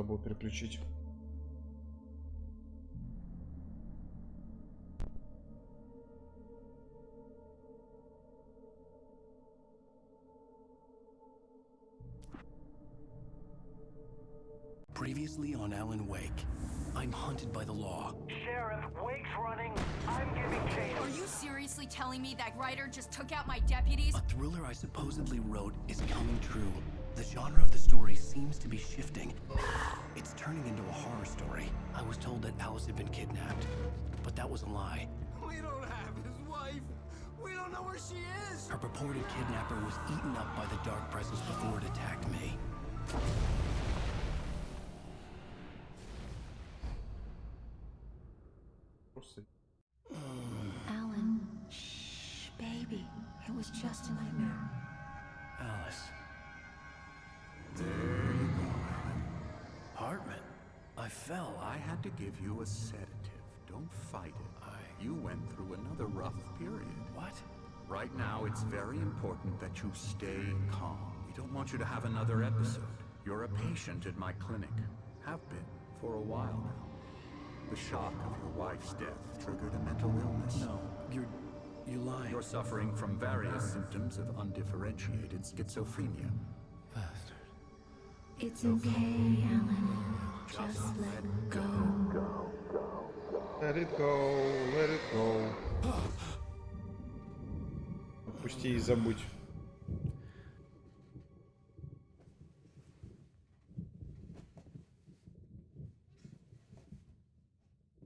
Забыл переключить. Previously on Alan Wake, I'm hunted by the law. Sheriff, Wake's running. I'm giving chase. Are you seriously telling me that writer just took out my deputies? A thriller I supposedly wrote is coming true. The genre of the story seems to be shifting. It's turning into a horror story. I was told that Alice had been kidnapped, but that was a lie. We don't have his wife. We don't know where she is. Her purported kidnapper was eaten up by the dark presence before it attacked me. Alan, shh, baby. It was just a nightmare. Alice. There you go, Alan. Hartman. I fell. I had to give you a sedative. Don't fight it. You went through another rough period. What? Right now, it's very important that you stay calm. We don't want you to have another episode. You're a patient at my clinic. Have been for a while now. The shock of your wife's death triggered a mental illness. No, you lied. You're suffering from various symptoms of undifferentiated schizophrenia. Bastard. It's okay, Alan. Just let go. Let it go, let it go. Отпусти и забудь.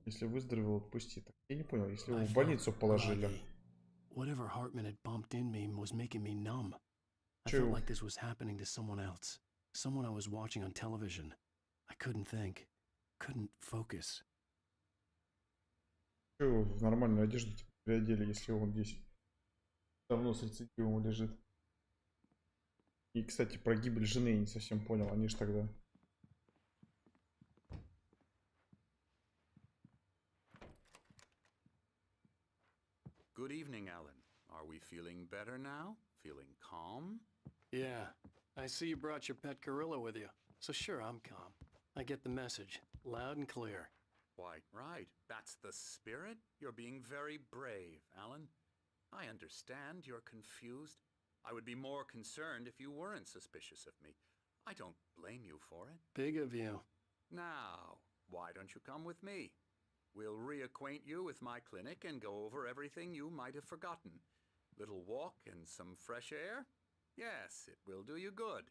Если выздоровел, отпусти. Так, я не понял, если его в больницу положили. Whatever Hartman had bumped in me was making me numb. I felt like this was happening to someone else. Someone I was watching on television. I couldn't think. Couldn't focus. Чего в нормальную одежду переодели, если он здесь давно с рецидивом лежит? И, кстати, про гибель жены я не совсем понял. Они же тогда... Good evening, Alan. Are we feeling better now? Feeling calm? Yeah, I see you brought your pet gorilla with you. So sure, I'm calm. I get the message, loud and clear. Why, right. That's the spirit. You're being very brave, Alan. I understand you're confused. I would be more concerned if you weren't suspicious of me. I don't blame you for it. Big of you. Now, why don't you come with me? We'll reacquaint you with my clinic and go over everything you might have forgotten. Little walk and some fresh air? Yes, it will do you good.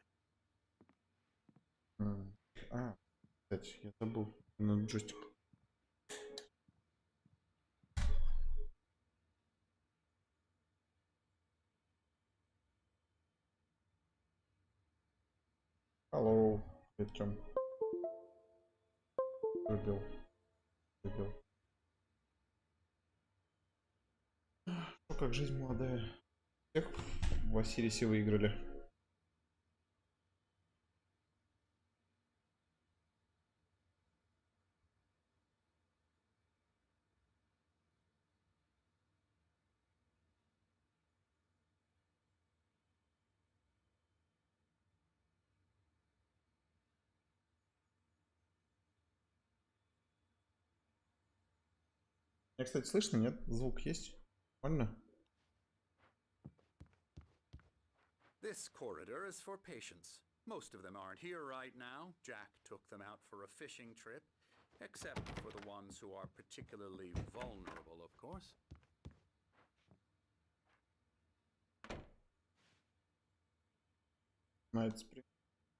Кстати, я забыл на джойстик. Алло, ты в чем? Выбил. Ну, как жизнь молодая. Всех в Осирисе выиграли. Меня, кстати, слышно, нет? Звук есть? Нормально? This corridor is for patients. Most of them aren't here right now. Jack took them out for a fishing trip, except for the ones who are particularly vulnerable, of course.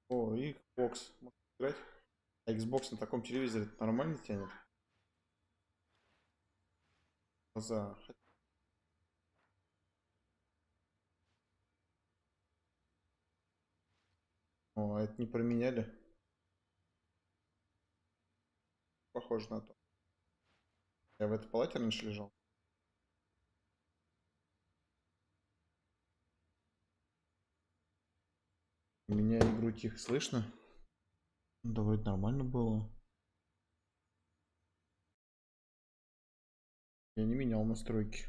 О, Xbox. Можно играть? А Xbox на таком телевизоре нормально тянет? За... О, это не променяли? Похоже на то. Я в этой палате раньше лежал. У меня игру тихо слышно. Да, вроде нормально было. Я не менял настройки.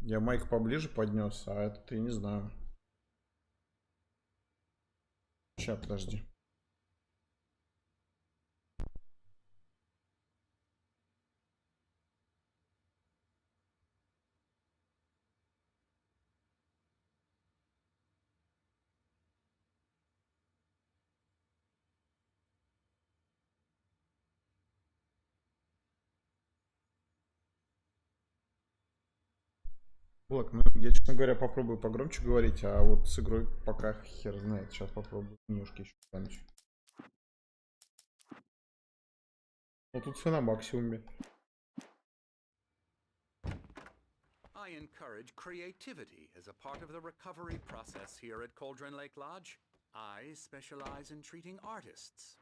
Я майк поближе поднес, а этот я не знаю. Сейчас, подожди. Блок, ну я, честно говоря, попробую погромче говорить, а вот с игрой пока хер знает. Сейчас попробую менюшки еще глянуть. Ну тут все на максимуме. I encourage creativity as a part of the recovery process here at Cauldron Lake Lodge. I specialize in treating artists.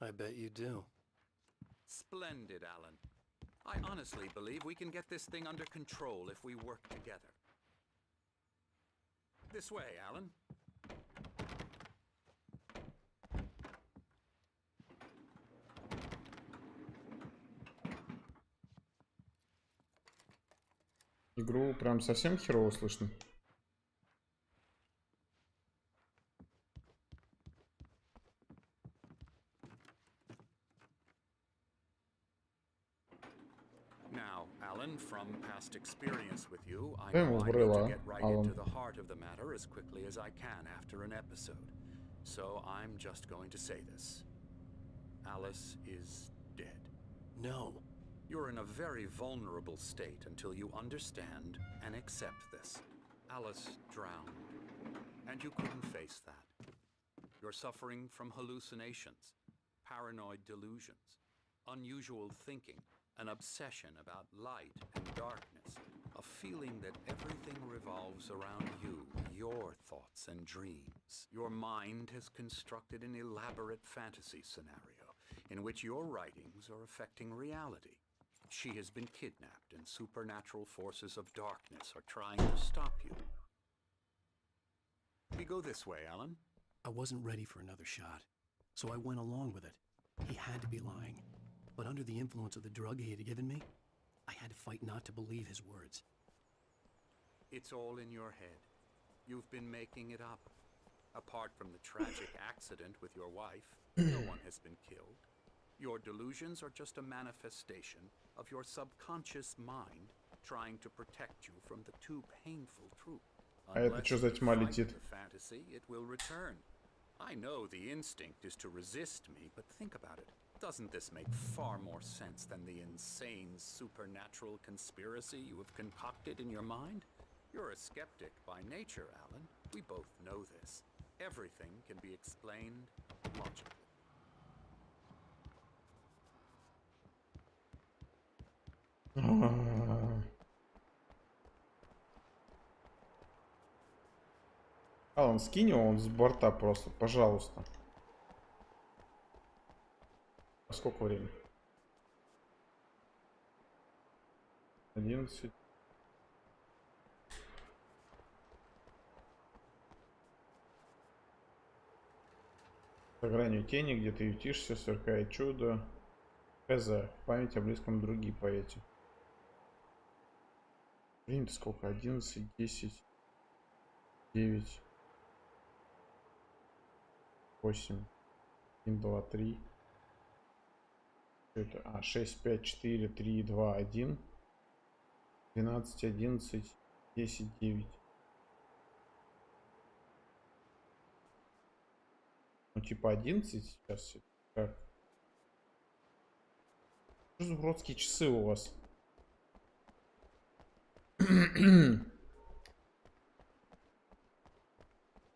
I bet you do. Splendid, Alan. I honestly believe we can get this thing under control if we work together. This way, Alan. Игру прям совсем херово слышно. Now, Alan, from past experience with you, I Ему know I need врыла, to get right Алан. into the heart of the matter as quickly as I can after an episode. So I'm just going to say this. Alice is dead. No. You're in a very vulnerable state until you understand and accept this. Alice drowned, and you couldn't face that. You're suffering from hallucinations, paranoid delusions, unusual thinking, an obsession about light and darkness, a feeling that everything revolves around you, your thoughts and dreams. Your mind has constructed an elaborate fantasy scenario in which your writings are affecting reality. She has been kidnapped, and supernatural forces of darkness are trying to stop you. We go this way, Alan. I wasn't ready for another shot, so I went along with it. He had to be lying. But under the influence of the drug he had given me, I had to fight not to believe his words. It's all in your head. You've been making it up. Apart from the tragic accident with your wife, no one has been killed. Your delusions are just a manifestation of your subconscious mind trying to protect you from the too painful truth. А это что за тьма летит? The fantasy, it will return. I know the instinct is to resist me, but think about it. Doesn't this make far more sense than the insane supernatural conspiracy you have concocted in your mind? You're a skeptic by nature, Alan. We both know this. Everything can be explained logically. Алан, скинь его он с борта просто, пожалуйста. А сколько времени? 11. За гранью тени, где ты ютишься, сверкает чудо. Хз. Память о близком друге поэте. Время-то сколько? 11, 10, 9, 8, 1, 2, 3. Что это? А, 6, 5, 4, 3, 2, 1. 12, 11, 10, 9. Ну, типа 11 сейчас. Как? Что за уродские часы у вас?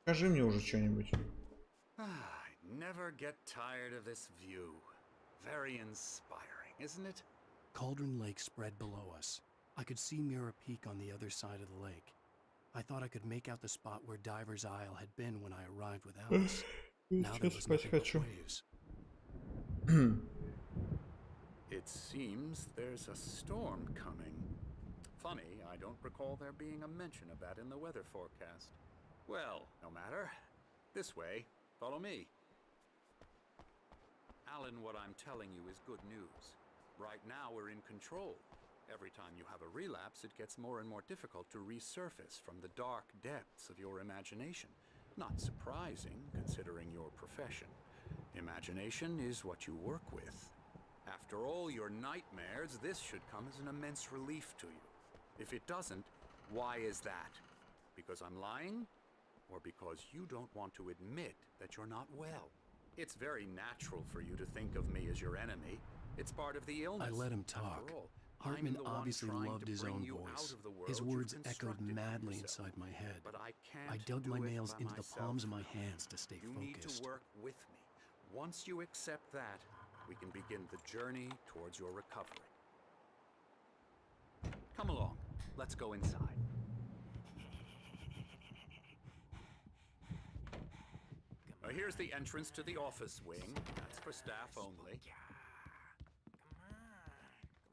Скажи мне уже что-нибудь. I never get tired of this view. Very inspiring, isn't it? Cauldron Lake spread below us. I could see Mirror Peak on the other side of the lake. I thought I could make out the spot where Diver's Isle had been when I arrived with Alice. Now there was nothing but waves. It seems there's a storm coming. Funny, I don't recall there being a mention of that in the weather forecast. Well, no matter. This way. Follow me. Alan, what I'm telling you is good news. Right now we're in control. Every time you have a relapse, it gets more and more difficult to resurface from the dark depths of your imagination. Not surprising, considering your profession. Imagination is what you work with. After all your nightmares, this should come as an immense relief to you. If it doesn't, why is that? Because I'm lying? Or because you don't want to admit that you're not well? It's very natural for you to think of me as your enemy. It's part of the illness. I let him talk. After all, Hartman obviously loved his own voice. His words echoed madly inside my head. I dug my nails into the palms of my hands to stay focused. You need to work with me. Once you accept that, we can begin the journey towards your recovery. Come along. Let's go inside. Here's the entrance to the office wing. That's for staff only.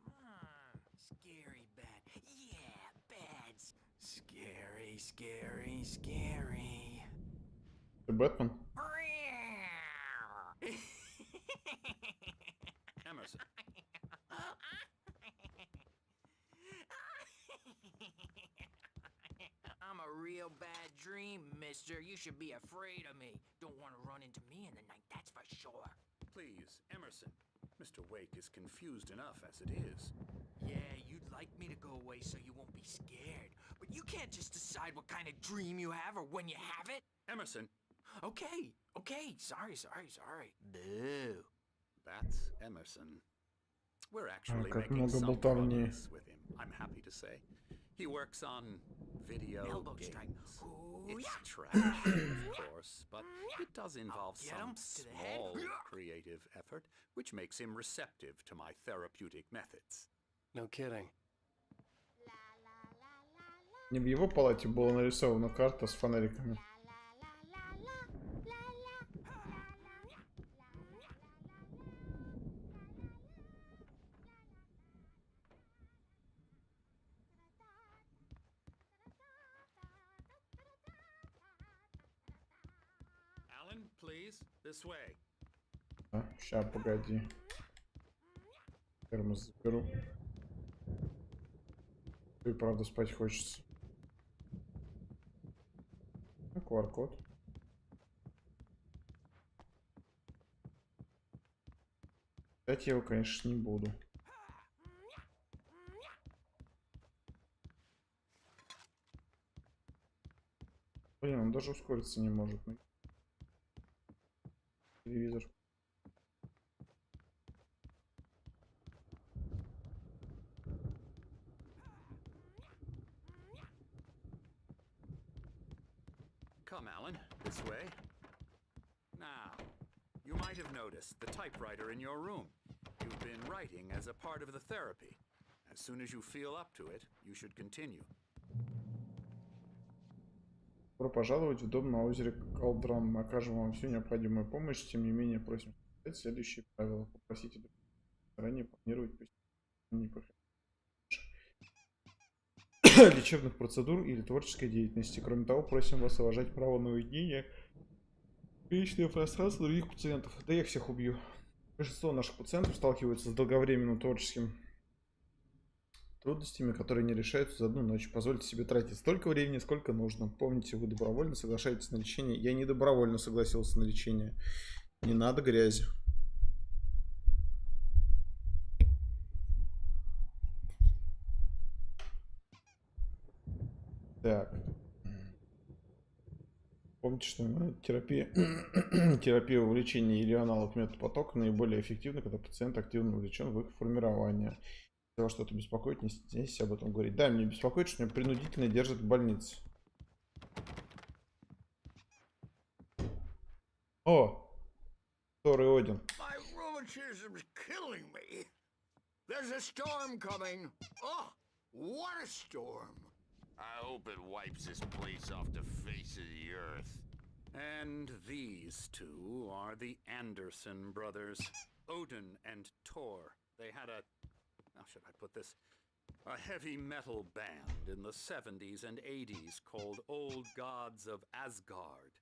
Come on. Scary bad. Yeah, bad. Scary, scary, scary. Ты Бэтмен? Emerson. I'm a real bad dream, mister. You should be afraid of me. Don't want to run into me in the night, that's for sure. Please, Emerson. Mr. Wake is confused enough as it is. Yeah, you'd like me to go away so you won't be scared. But you can't just decide what kind of dream you have or when you have it. Emerson. Okay. Sorry. Boo. That's Emerson. We're actually как making много some болтовни. progress with him, I'm happy to say. He works on video Elbow games. strike. Ooh, It's yeah. trash, of course, but it does involve Get some him to the head. small creative effort, which makes him receptive to my therapeutic methods. No kidding. Не в его палате была нарисована карта с фонариками. Alan, please, this way. Ща, погоди. Термос заберу. И правда спать хочется. QR-код. Кстати, я его, конечно, не буду. Блин, он даже ускориться не может. Телевизор. Come, Alan, this way. Now, you might have noticed the typewriter in your room. You've been writing as a part of the therapy. As soon as you feel up to it, you should continue. Добро пожаловать в дом на озере Колдран. Мы окажем вам всю необходимую помощь. Тем не менее, просим соблюдать следующие правила. Попросите заранее планировать лечебных процедур или творческой деятельности. Кроме того, просим вас уважать право на уединение и личное пространство других пациентов. Да я их всех убью. Большинство наших пациентов сталкиваются с долговременным творческим трудностями, которые не решаются за одну ночь. Позвольте себе тратить столько времени, сколько нужно. Помните, вы добровольно соглашаетесь на лечение. Я не добровольно согласился на лечение. Не надо грязи. Так. Помните, что терапия увлечения или аналог метода потока наиболее эффективна, когда пациент активно вовлечен в их формирование. Если вас что-то беспокоит, не стесняйтесь об этом говорить. Да, меня беспокоит, что меня принудительно держат в больнице. О! Второй Один. My rheumatism's killing me. There's a storm coming. Oh, what a storm. I hope it wipes this place off the face of the earth. And these two are the Anderson brothers, Odin and Tor. They had a, how should I put this, a heavy metal band in the 70s and 80s called Old Gods of Asgard.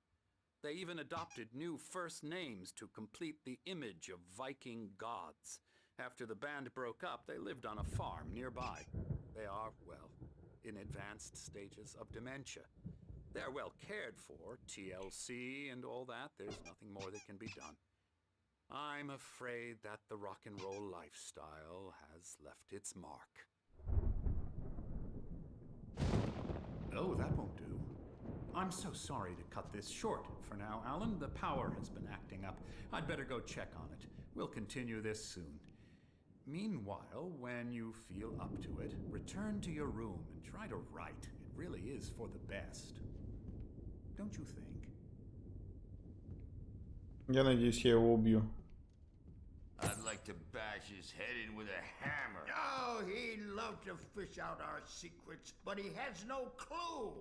They even adopted new first names to complete the image of Viking gods. After the band broke up, they lived on a farm nearby. They are, well, in advanced stages of dementia. They're well cared for, TLC and all that. There's nothing more that can be done. I'm afraid that the rock and roll lifestyle has left its mark. Oh, that won't do. I'm so sorry to cut this short for now, Alan. The power has been acting up. I'd better go check on it. We'll continue this soon. Meanwhile, when you feel up to it, return to your room and try to write. It really is for the best. Don't you think? Я надеюсь, я его убью. I'd like to bash his head in with a hammer. Oh, he'd love to fish out our secrets, but he has no clue.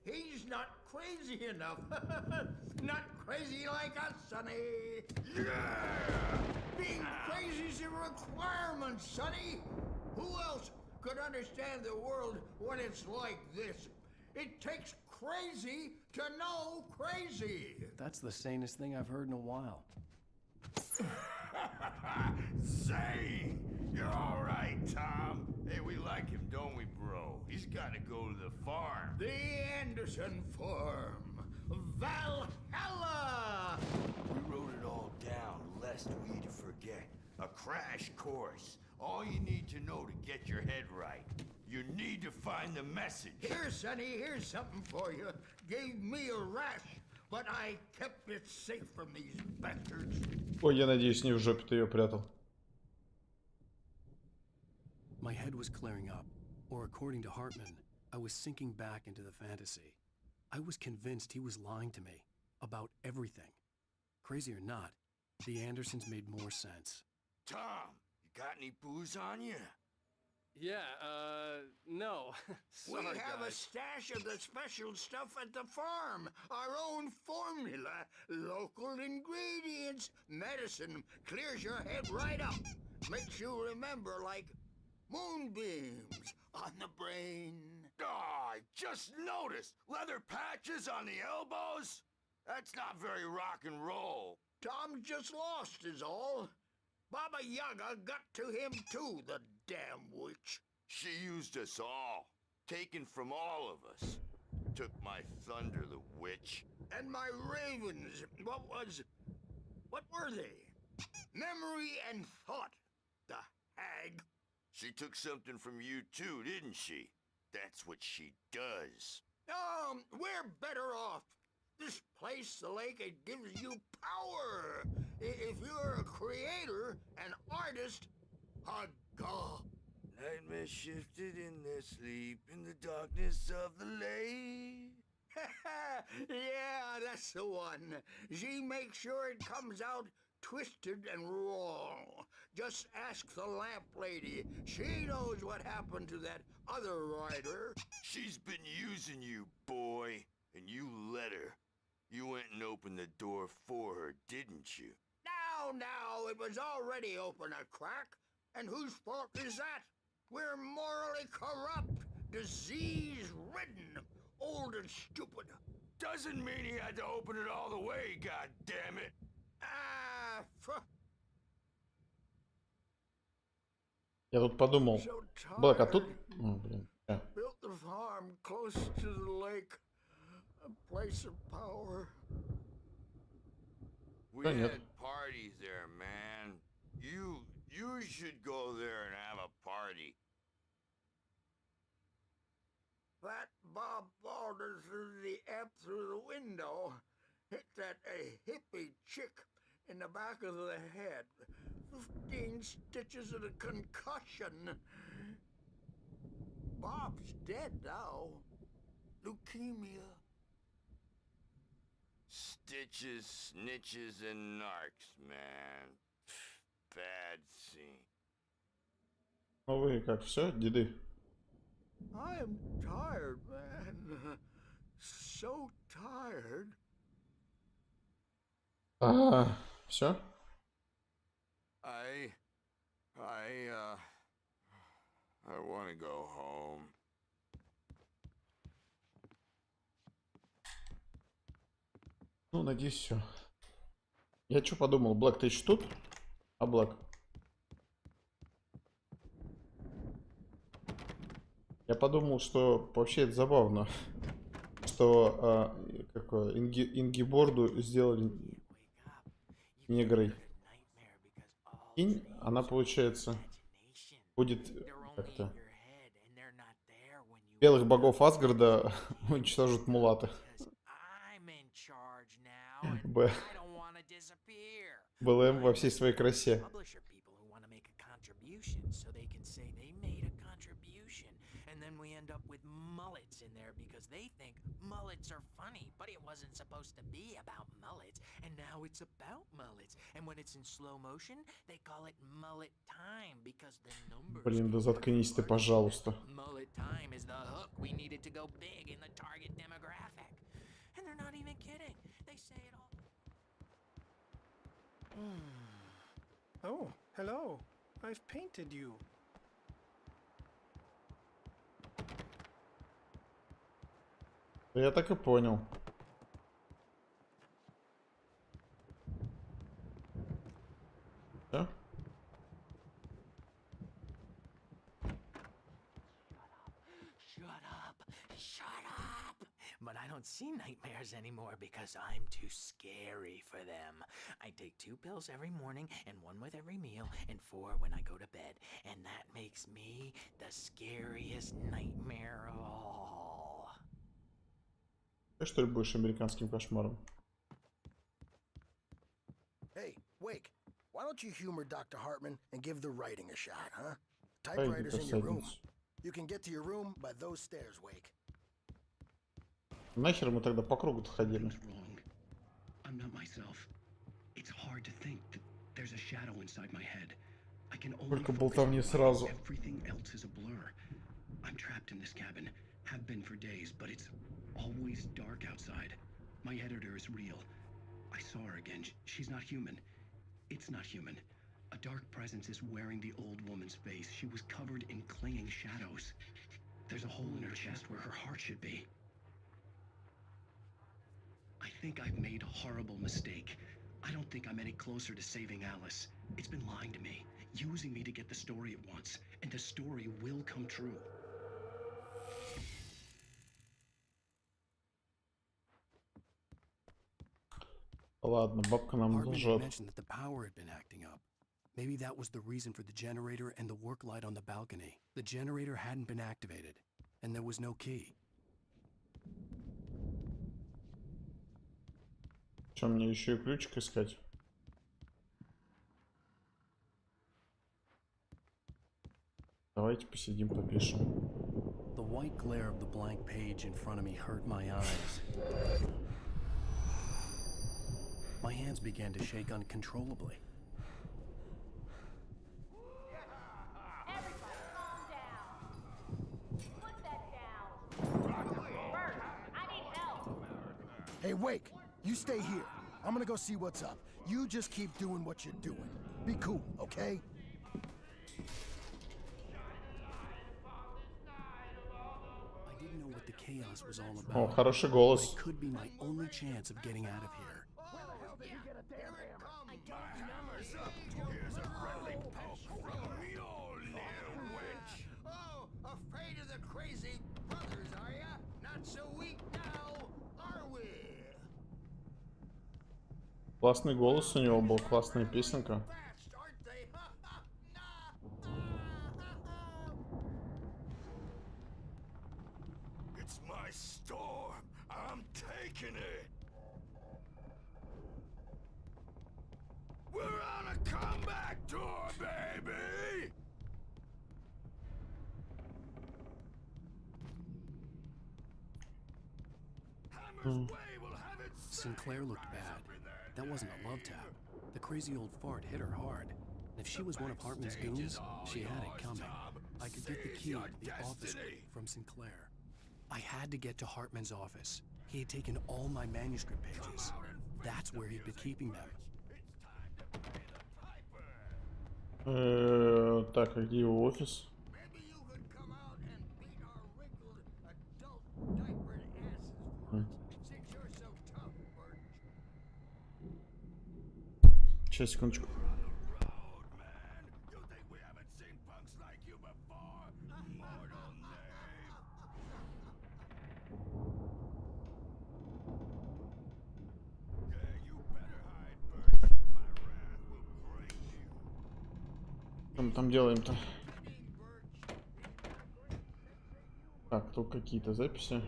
He's not crazy enough. Not crazy like us, Sonny. Yeah! Being crazy's a requirement, Sonny. Who else could understand the world when it's like this? It takes crazy to know crazy. That's the sanest thing I've heard in a while. Say, you're all right, Tom. Hey, we like him, don't we, bro? He's got to go to the farm. The Anderson Farm. Valhalla! We wrote it all down, lest we forget. A crash course. All you need to know to get your head right. You need to find the message. Here, Sonny, here's something for you. Gave me a rash, but I kept it safe from these bastards. Ой, я надеюсь, не в жопе ты ее прятал. My head was clearing up, or according to Hartman, I was sinking back into the fantasy. I was convinced he was lying to me about everything. Crazy or not, the Andersons made more sense. Tom, you got any booze on you? Yeah, no. We have a stash of the special stuff at the farm. Our own formula. Local ingredients. Medicine clears your head right up. Makes you remember like moonbeams on the brain. Oh, I just noticed. Leather patches on the elbows? That's not very rock and roll. Tom just lost is all. Baba Yaga got to him too, the damn witch. She used us all. Taken from all of us. Took my thunder, the witch. And my ravens. What were they? Memory and thought. The hag. She took something from you too, didn't she? That's what she does. We're better off. This place, the lake, it gives you power. If you're a creator, an artist, a god. Nightmare shifted in their sleep in the darkness of the lake. Yeah, that's the one. She makes sure it comes out twisted and wrong. Just ask the lamp lady. She knows what happened to that other rider. She's been using you, boy, and you let her. You went and opened the door for her, didn't you? Now, it was already open a crack. And whose fault is that? We're morally corrupt, disease-ridden, old and stupid. Doesn't mean he had to open it all the way, goddammit. Я тут подумал. Блэк, а тут... О, блин. Built the farm close to the lake. A place of power. We Да нет. had parties there, man. You should go there and have a party. That Bob Balder threw the amp through the window. Hit that hippie chick in the back of the head. 15 stitches and a concussion. Bob's dead now. Leukemia. Stitches, snitches, and narcs, man. Bad scene. Ну вы как, все, деды? I am tired, man. So tired. Все? I want to go home. Ну, надеюсь, все. Я что подумал, Блэк, ты еще тут? А, Блэк? Я подумал, что вообще это забавно, что Ингиборду сделали негрой. Кинь, она, получается, будет как-то... Белых богов Асгарда уничтожат мулаты. БЛМ во всей своей красе. they think mullets are funny, but it wasn't supposed to be about mullets, and now it's about mullets. And when it's in slow motion, they call it mullet time because the numbers. Блин, да заткнись ты, пожалуйста. Mullet time is the hook we needed to go big in the target demographic. And they're not even kidding. They say it all. Oh, hello. I've painted you. Я так и понял. Да? Shut up! But I don't see nightmares anymore because I'm too scary for them. I take 2 pills every morning and 1 with every meal and 4 when I go to bed. And that makes me the scariest nightmare of all. Ты что ли будешь американским кошмаром? Hey, Wake, why don't you humor Dr. Hartman and give the writing a shot, huh? Ай, Typewriter's in your room. посадница. You can get to your room by those stairs, Wake. Нахер мы тогда по кругу-то ходили? I'm not myself. It's hard to think that there's a shadow inside my head. I can only Только болтовни сразу. everything else is a blur. I'm trapped in this cabin. Have been for days, but it's always dark outside. My editor is real. I saw her again. She's not human. It's not human. A dark presence is wearing the old woman's face. She was covered in clinging shadows. There's a hole in her chest where her heart should be. I think I've made a horrible mistake. I don't think I'm any closer to saving Alice. It's been lying to me, using me to get the story it wants, and the story will come true. Ладно, бабка нам Hartman had лжет. mentioned that the power had been acting up. Maybe that was the reason for the generator and the work light on the balcony. The generator hadn't been activated, and there was no key. Что, мне еще и ключик искать? Давайте посидим, попишем. The white glare of the blank page in front of me hurt my eyes. My hands began to shake uncontrollably. Everybody calm down. Put that down. Bert, I need help. Hey, Wake, you stay here. I'm gonna go see what's up. You just keep doing what you're doing. Be cool, okay? I didn't know what the chaos was all О, about. хороший But голос. it could be my only chance of getting out of here. Here's a friendly poke from Mjolnir, wench. Oh, afraid of the crazy brothers, are ya? Not so weak now, are we? Классный голос у него был, классная песенка. Fast, aren't they? It's my storm. I'm taking it. We're on a comeback tour, baby. Hammer's way will have it. Sinclair looked bad. That wasn't a love tap. The crazy old fart hit her hard. If she was one of Hartman's goons, she had it coming. I could get the key to the office from Sinclair. I had to get to Hartman's office. He had taken all my manuscript pages. That's where he'd been keeping them. Так, а где его офис? Maybe you could come out and beat our wrinkled adult diapered asses for us, since you're so tough, Bert. Сейчас, секундочку. You think we haven't seen punks like you before? Mortal name. Yeah, you better hide, Bert. My wrath will break you. Что мы там делаем-то? Так, тут какие-то записи.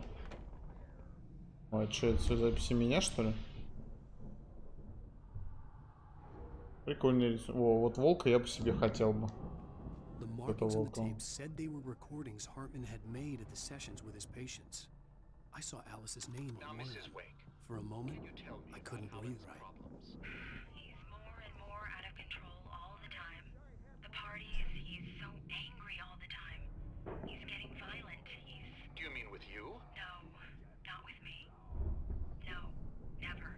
Ой, что это все записи меня, что ли? Прикольный рисунок. О, вот волка я бы себе хотел бы. The markings in the tape said they were recordings Hartman had made at the sessions with his patients. I saw Alice's name Now, on one of Mrs. them. Wake, For a moment, can you tell me I about couldn't breathe Alan's right. problems? He's more and more out of control all the time. The parties, he's so angry all the time. He's getting violent. Do you mean with you? No, not with me. No, never.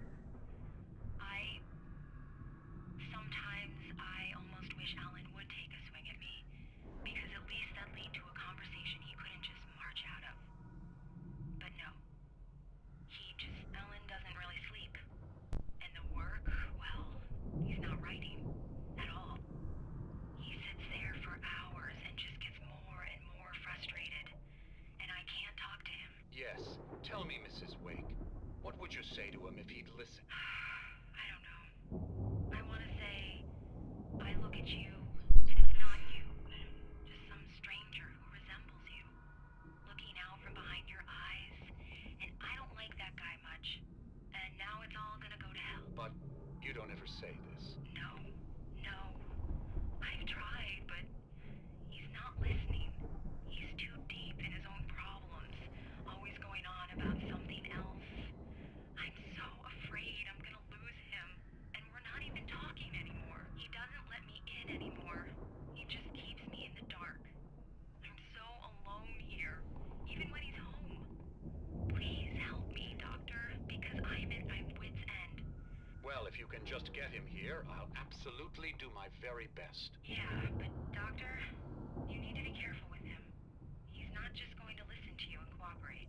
Sometimes I almost wish Alan would take a swing at me, because at least that lead to a conversation he couldn't just march out of. But no. Alan doesn't really sleep. And the work, well, he's not writing at all. He sits there for hours and just gets more and more frustrated. And I can't talk to him. Yes. Tell me, Mrs. Wake. What would you say to him if he'd listen? I don't know. I want to say, I look at you, and it's not you. Just some stranger who resembles you. Looking out from behind your eyes. And I don't like that guy much. And now it's all gonna go to hell. But you don't ever say this. No. I've tried, but he's not listening. He's too deep in his own problems, always going on about something else. I'm so afraid I'm gonna lose him, and we're not even talking anymore. He doesn't let me in anymore. He just keeps me in the dark. I'm so alone here, even when he's home. Please help me, Doctor, because I'm at my wit's end. Well, if you can just get him here, I'll absolutely do my very best. Yeah, but Doctor, you need to be careful with him. He's not just going to listen to you and cooperate.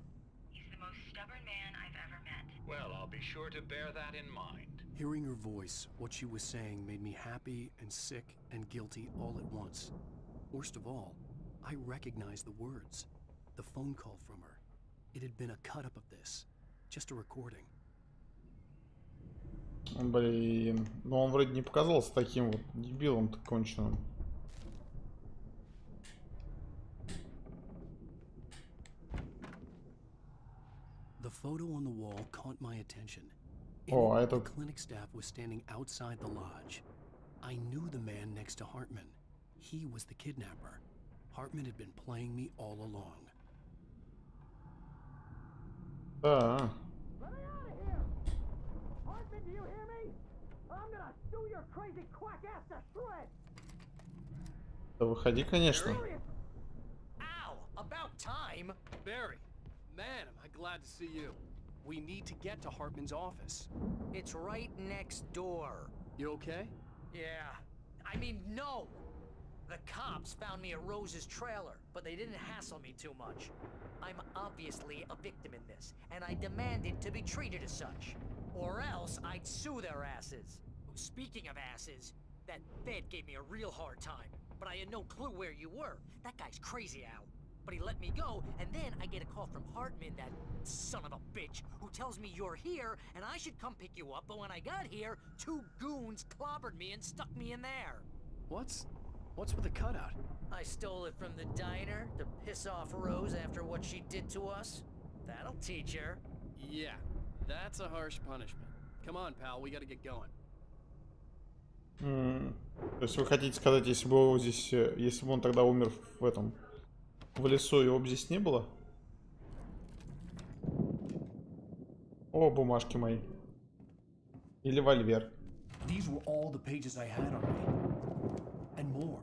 He's the most stubborn man I've ever met. Well, I'll be sure to bear that in mind. Hearing her voice, what she was saying made me happy and sick and guilty all at once. Worst of all, I recognized the words. The phone call from her. It had been a cut-up of this. Just a recording. Блин, но он вроде не показался таким вот дебилом-то конченым. The photo on the wall caught my attention. О, а The этот... clinic staff was standing outside the lodge. I knew the man next to Hartman. He was the kidnapper. Hartman had been playing me all along. Да. Let me out of here! Hartman, do you hear me? I'm gonna chew your crazy quack ass to shreds! Да выходи, конечно. Ow! About time! Barry, man, am I glad to see you. We need to get to Hartman's office. It's right next door. You okay? Yeah. I mean, no! The cops found me at Rose's trailer, but they didn't hassle me too much. I'm obviously a victim in this, and I demanded to be treated as such. Or else I'd sue their asses. Speaking of asses, that Fed gave me a real hard time, but I had no clue where you were. That guy's crazy, Al. But he let me go, and then I get a call from Hartman, that son of a bitch, who tells me you're here, and I should come pick you up, but when I got here, 2 goons clobbered me and stuck me in there. What's with the cutout? I stole it from the diner to piss off Rose after what she did to us. That'll teach her. Yeah, that's a harsh punishment. Come on, pal, we gotta get going. То есть вы хотите сказать, если бы его здесь, если бы он тогда умер в этом, в лесу, его бы здесь не было? О, бумажки мои. Или вольвер. These were all the pages I had on me. And more.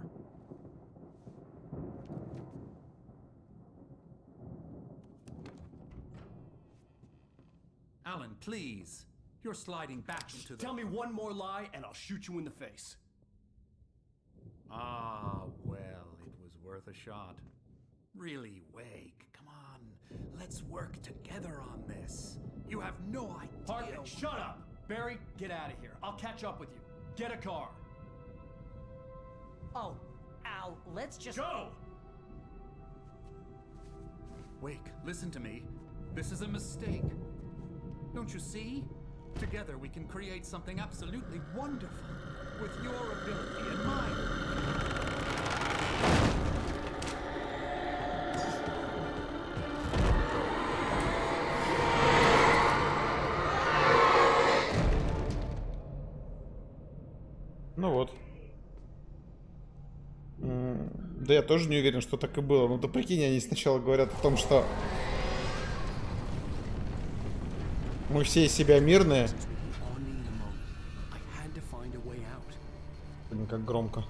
Alan, please. You're sliding back into the... Tell me one more lie and I'll shoot you in the face. Ah, well, it was worth a shot. Really, Wake, come on. Let's work together on this. You have no idea... Hartman, shut up! Barry, get out of here. I'll catch up with you. Get a car. Oh, Al, let's just... Go! Wake, listen to me. This is a mistake. Don't you see? Together we can create something absolutely wonderful. With your ability and mine. Ну вот. Да я тоже не уверен, что так и было. Ну ты прикинь, они сначала говорят о том, что Мы все из себя мирные. Блин, как громко.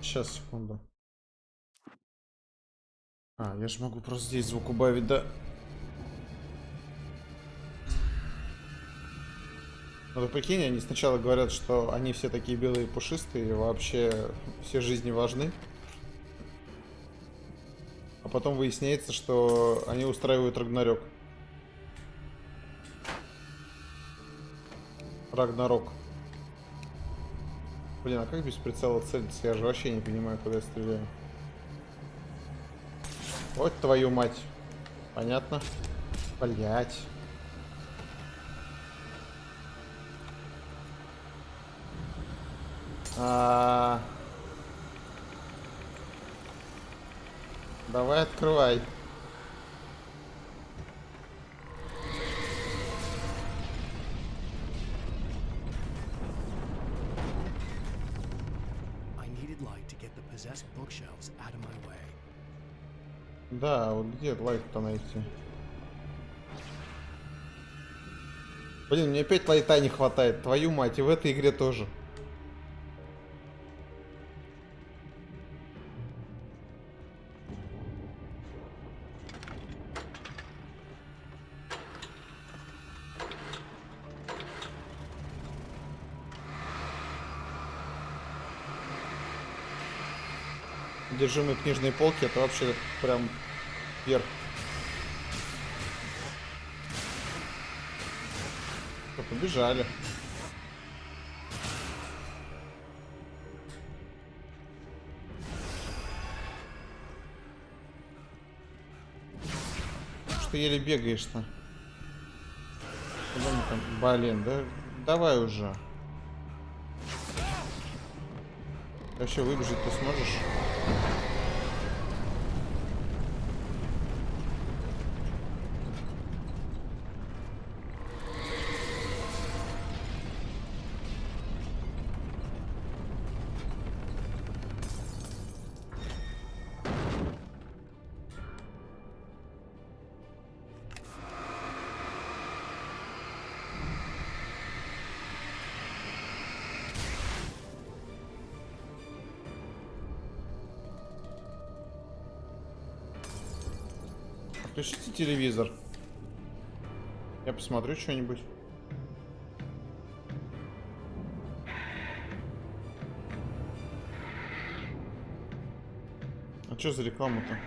Сейчас, секунду. А, я же могу просто здесь звук убавить, да? Ну, ты прикинь, они сначала говорят, что они все такие белые пушистые, и вообще все жизни важны. А потом выясняется, что они устраивают Рагнарёк. Рагнарок. Блин, а как без прицела целиться? Я же вообще не понимаю, куда я стреляю. Вот твою мать. Понятно? Блять. Давай открывай. Да, вот где лайт-то найти? Блин, мне опять лайта не хватает. Твою мать, и в этой игре тоже. Содержимое книжной полки — это вообще прям вверх. Побежали. Что еле бегаешь-то? Блин, да давай уже. Вообще выбежать ты сможешь? Включите телевизор. Я посмотрю что-нибудь. А что за реклама-то?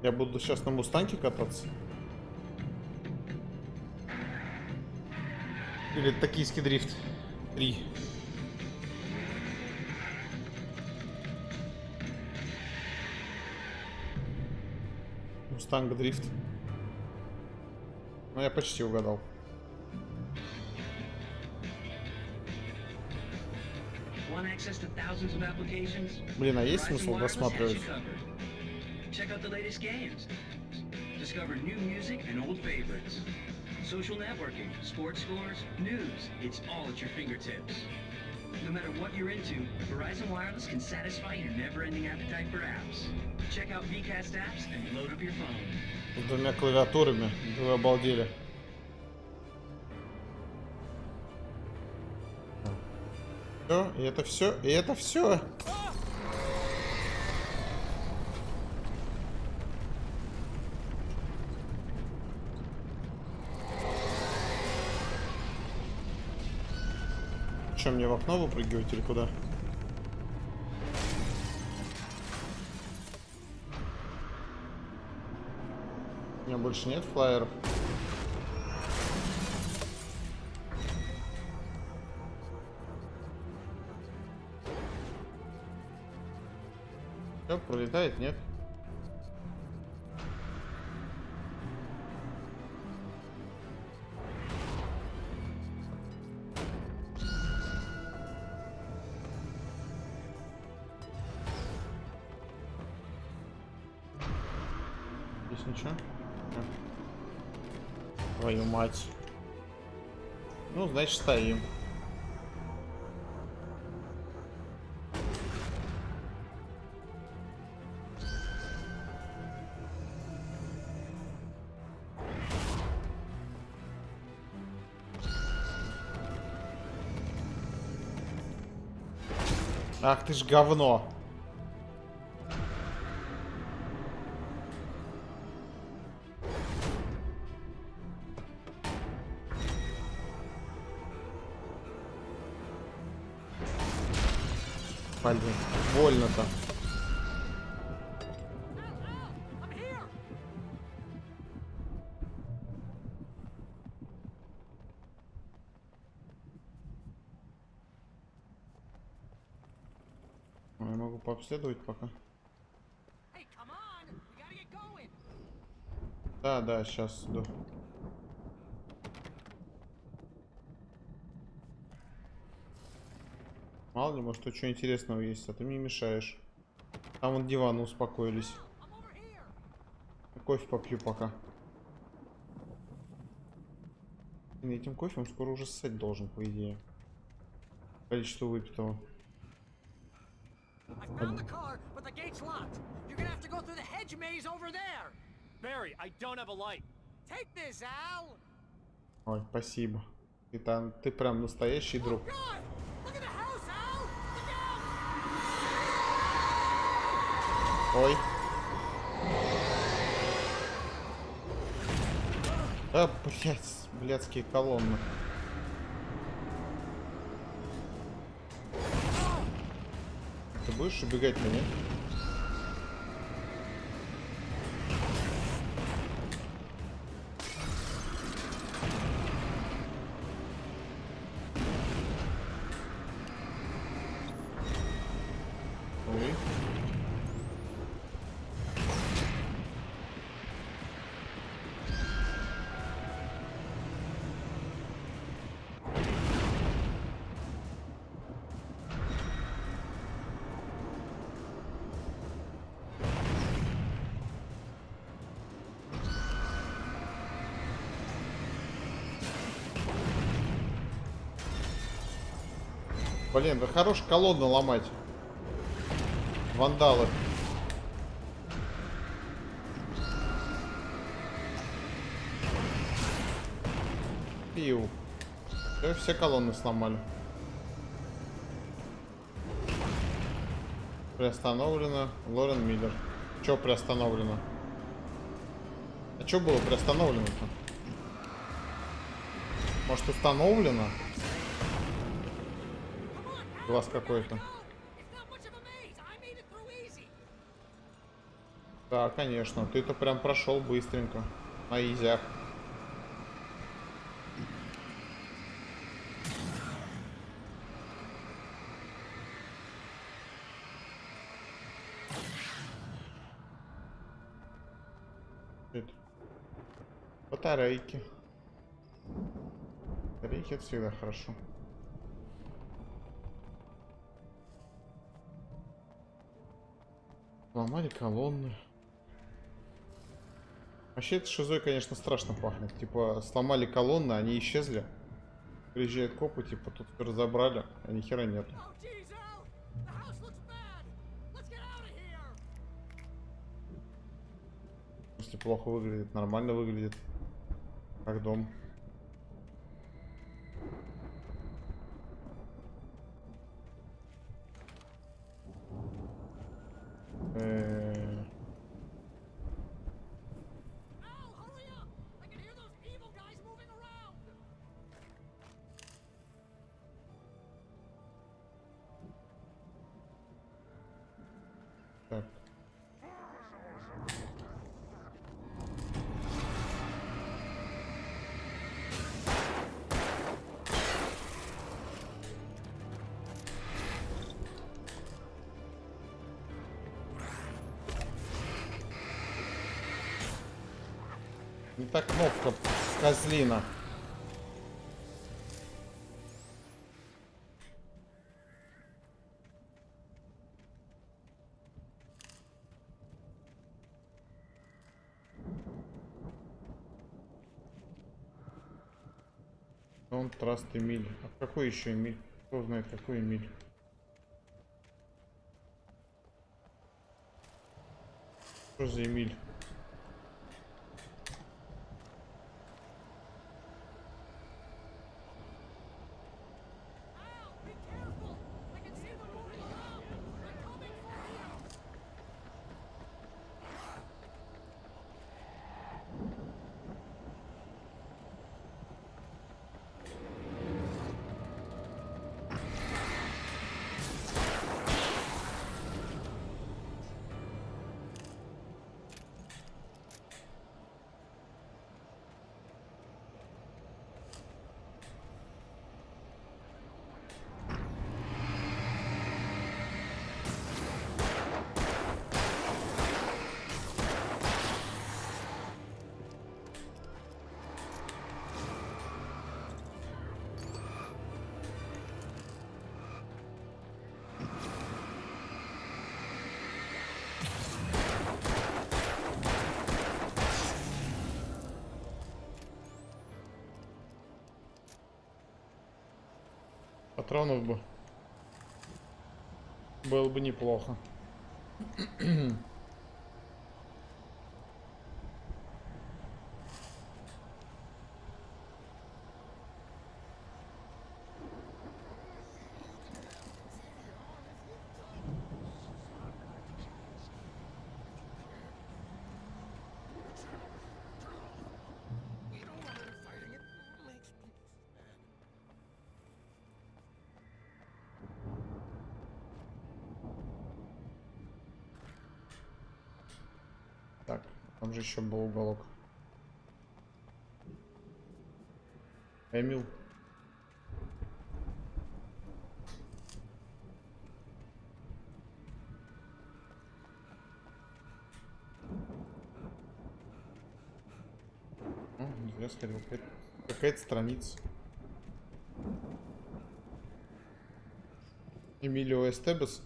Я буду сейчас на Мустанге кататься? Или Токийский дрифт 3? Мустанг дрифт. Ну, я почти угадал. Блин, а есть смысл досматривать? Social networking, sports scores, news, it's all at your fingertips. No matter what you're into, Verizon Wireless can satisfy your never-ending appetite for apps. Check out VCast apps and load up your phone. С двумя клавиатурами, вы обалдели. Все, и это все, и это все. Что, мне в окно выпрыгивать или куда? У меня больше нет флайеров. Все, пролетает, нет? Здесь ничего? Твою мать. Ну, значит, стоим. Ах ты ж говно. Блин, больно-то. Я могу пообследовать пока. Да, да, сейчас иду. Мало ли, может, тут что интересного есть, а ты мне мешаешь. Там вон диваны успокоились. Кофе попью пока. И этим кофе он скоро уже ссать должен, по идее. Количество выпитого. I found the car, but the gate's locked. You're gonna have to go through the hedge maze over there. Barry, I don't have a light. Take this, Al. Ой, спасибо. Ты прям настоящий друг. Look at the house, Al. Look out. Ой. Да, блядь, блядские колонны. Ты будешь убегать на меня? Ой. Блин, да хорош колонны ломать. Вандалы. Пиу. Все колонны сломали. Приостановлено. Лорен Миллер. Че приостановлено? А что было приостановлено-то? Может, установлено? Глаз какой-то. Да, конечно. Ты-то прям прошел быстренько. На изях. Батарейки. Батарейки это всегда хорошо. Ломали колонны. Вообще, это шизой, конечно, страшно пахнет. Типа, сломали колонны, они исчезли. Приезжают копы, типа, тут все разобрали, а ни хера нету. Если плохо выглядит, нормально выглядит. Как дом. Так. Не та кнопка, козлина. Он траст Эмиль. А какой еще Эмиль? Кто знает, какой Эмиль? Что за Эмиль? Патронов бы. Было бы неплохо. Так, там же еще был уголок. Эмил. Не зря сходил. Какая-то страница. Эмилио Эстебес,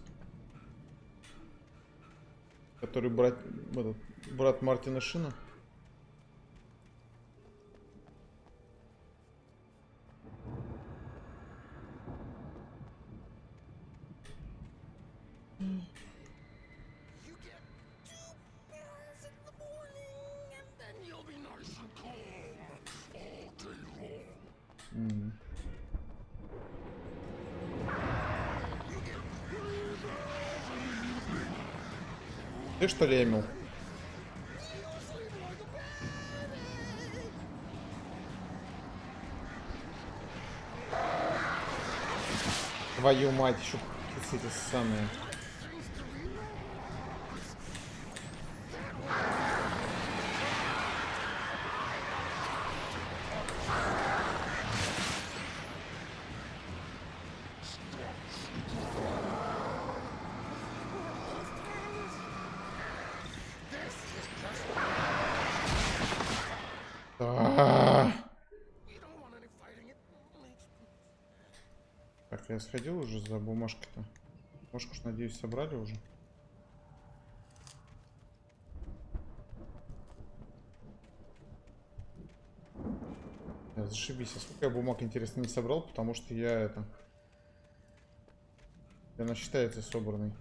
который брат Мартина Шина. Ты что ли, Эмил? Твою мать, еще эти самые. Так, я сходил уже за бумажкой-то. Бумажку ж, надеюсь, собрали уже. Зашибись. А сколько я бумаг, интересно, не собрал, потому что я она считается собранной.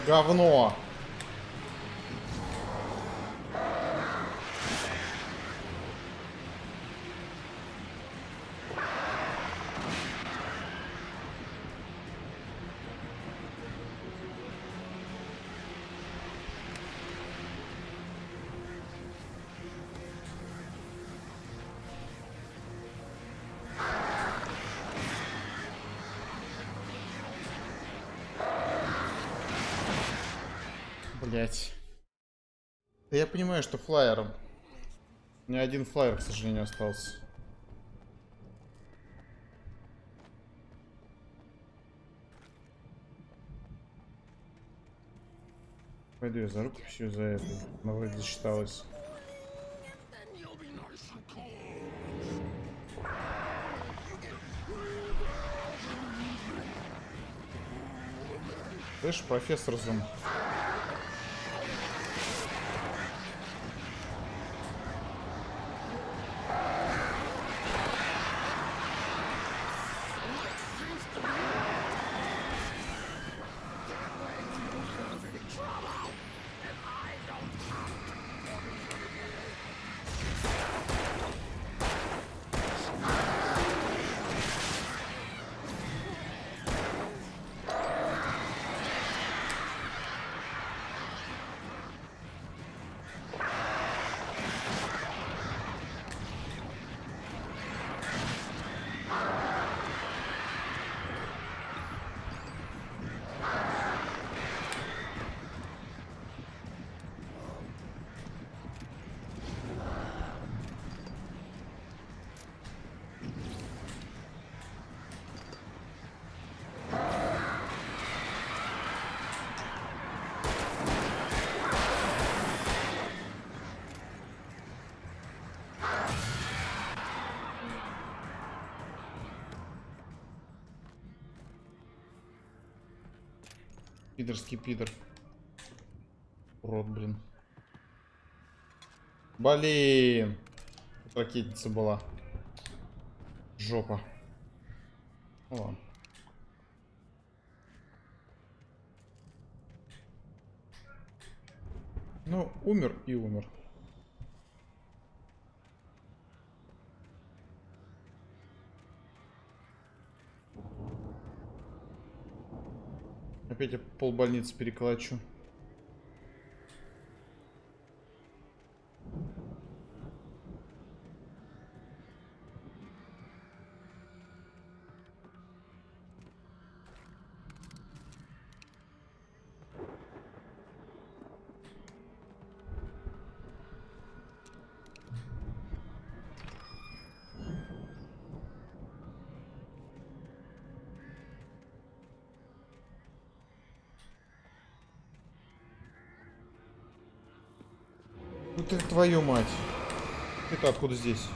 Говно. Блять. Да я понимаю, что флайером. У меня один флайер, к сожалению, остался. Пойду я за рукописью за этой. Она вроде засчиталась. Слышь, профессор Зум. Пидорский пидор. Урод, блин. Блин. Тут ракетница была. Жопа. Ну ладно. Ну, умер и умер. Опять я полбольницы переколочу. Ну ты твою мать. Ты-то откуда здесь?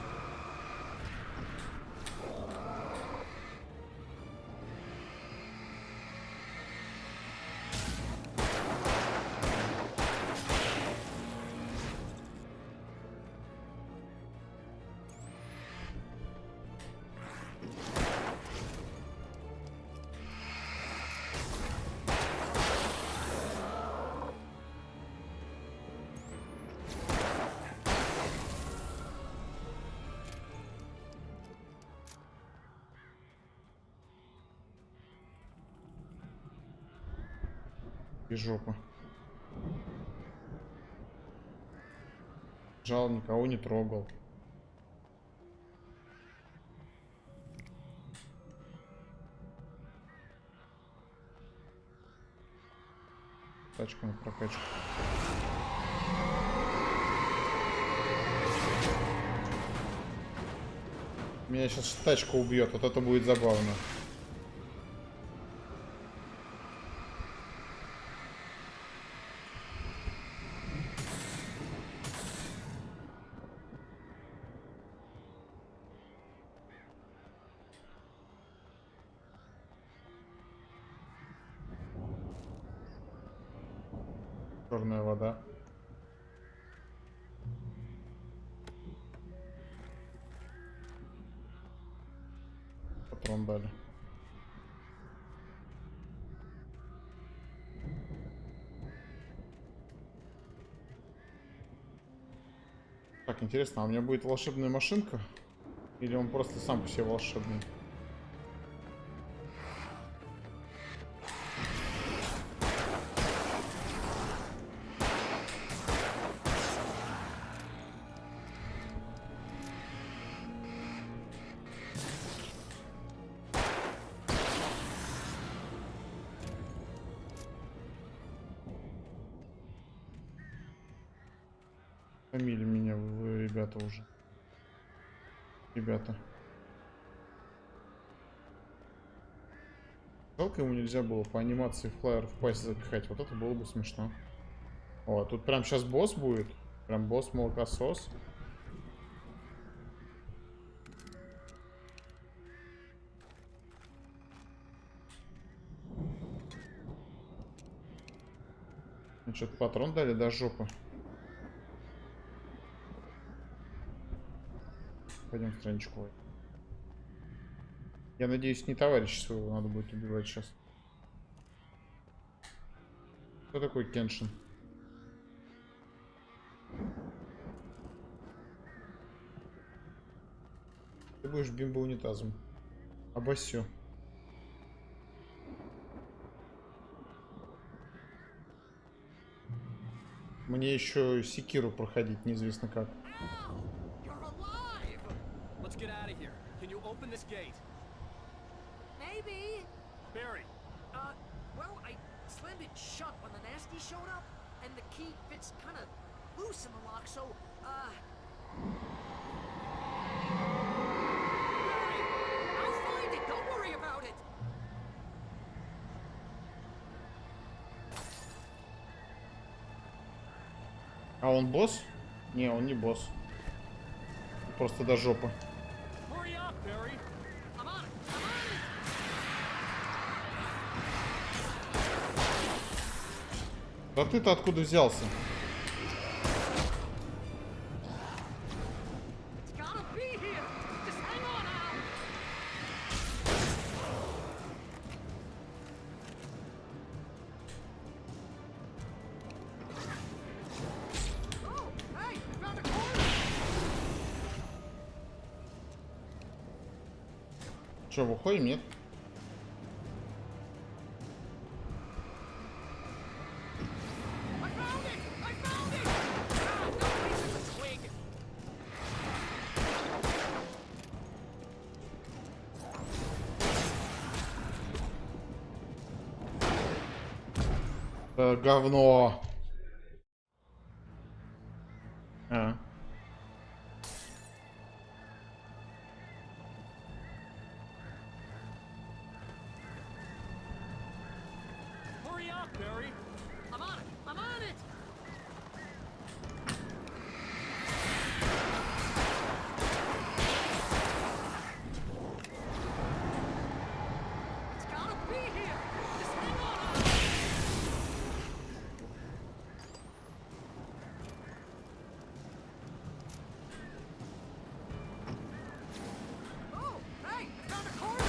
И жопа. Жал, никого не трогал. Тачка на прокачку. Меня сейчас тачка убьет, вот это будет забавно. Черная вода. Патрон дали. Так, интересно, а у меня будет волшебная машинка? Или он просто сам по себе волшебный? Фамилия меня, вы, ребята, уже. Ребята. Жалко, ему нельзя было по анимации флайер в пасть запихать. Вот это было бы смешно. О, тут прям сейчас босс будет. Прям босс-молокосос. Ну, что-то патрон дали до жопы. Пойдем в страничку. Я надеюсь, не товарища своего надо будет убивать сейчас. Кто такой Кеншин? Ты будешь бимбо-унитазом. Обосё. Мне еще секиру проходить неизвестно как. Let's get out of here. Can you open this gate? Maybe. Barry. Well, I slammed it shut when the nasty showed up, and the key fits kind of loose in the lock, so, Barry, I'll find it. Don't worry about it. А он босс? Не, он не босс. Просто до жопы. Hurry up, Barry. I'm on it. А ты-то откуда взялся? It's gotta be here. Just hang on, Al. Oh, hey, found a corner. Че, выходим, нет? I found it! I found it! Ah, no, wait, there's a twig. Говно. А. Hurry up, Barry. I'm on it! I'm on it! It's gotta be here! Just hang on, Al. Oh, hey, found a corner!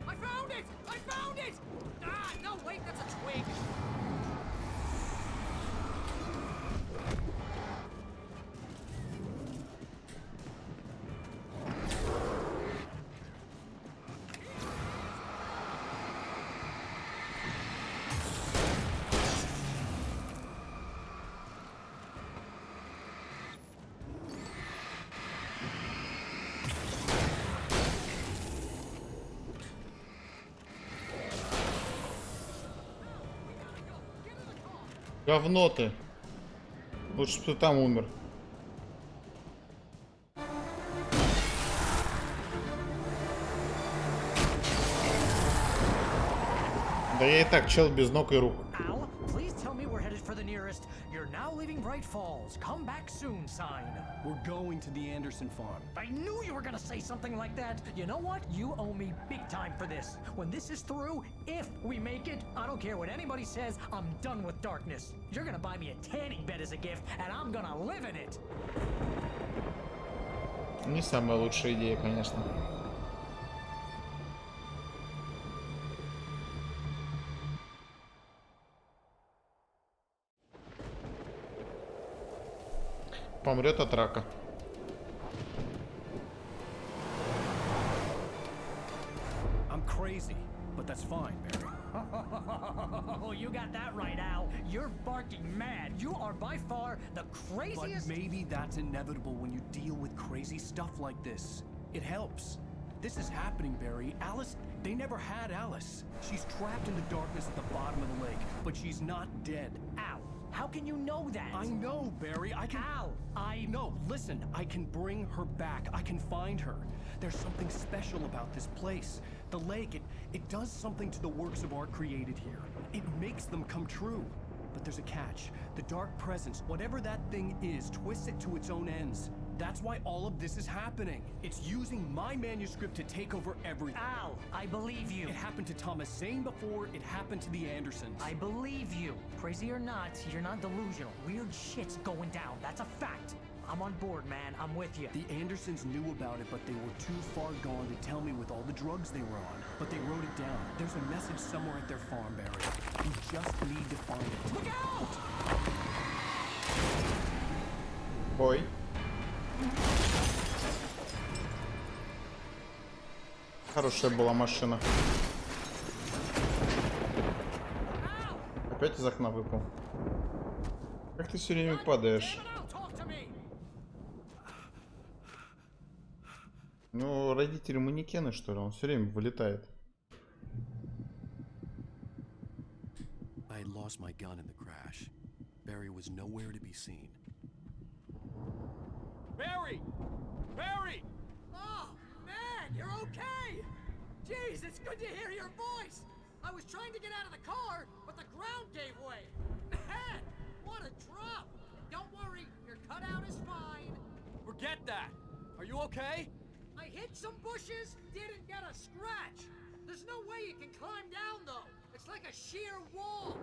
I found it! I found it! Ah, no, wait, that's a twig. Говно ты. Лучше бы ты там умер. Да я и так чел без ног и рук. Al, please tell me we're headed for the nearest "You're now leaving Bright Falls. Come back soon" sign. We're going to the Anderson farm. I knew you were gonna say something like that. You know what? You owe me big time for this. When this is through, if we make it, I don't care what anybody says, I'm done with darkness. You're gonna buy me a tanning bed as a gift, and I'm gonna live in it. Не самая лучшая идея, конечно. Помрет от рака. I'm crazy, but that's fine, Barry. Oh, you got that right, Al. You're barking mad. You are by far the But craziest. maybe that's inevitable when you deal with crazy stuff like this. It helps. This is happening, Barry. Alice, they never had Alice. She's trapped in the darkness at the bottom of the lake, but she's not dead. Al, how can you know that? I know, Barry. I can... Al, No, listen. I can bring her back. I can find her. There's something special about this place. The lake, it does something to the works of art created here. It makes them come true. But there's a catch. The dark presence, whatever that thing is, twists it to its own ends. That's why all of this is happening. It's using my manuscript to take over everything. Al, I believe you. It happened to Thomas Zane before, it happened to the Andersons. I believe you. Crazy or not, you're not delusional. Weird shit's going down. That's a fact. I'm on board, man. I'm with you. The Andersons knew about it, but they were too far gone to tell me with all the drugs they were on. But they wrote it down. There's a message somewhere at their farm, Barry. We just need to find it. Look out! Ой. Хорошая была машина. Опять из окна выпал. Как ты все время падаешь? Ну, родители манекены, что ли? Он все время вылетает. I had lost my gun in the crash. Barry was nowhere to be seen. Barry! Barry! Oh, man, you're okay! Jeez, it's good to hear your voice! I was trying to get out of the car, but the ground gave way! Man, what a drop! Don't worry, your cutout is fine. Forget that. Are you okay? I hit some bushes, didn't get a scratch. There's no way you can climb down, though. It's like a sheer wall.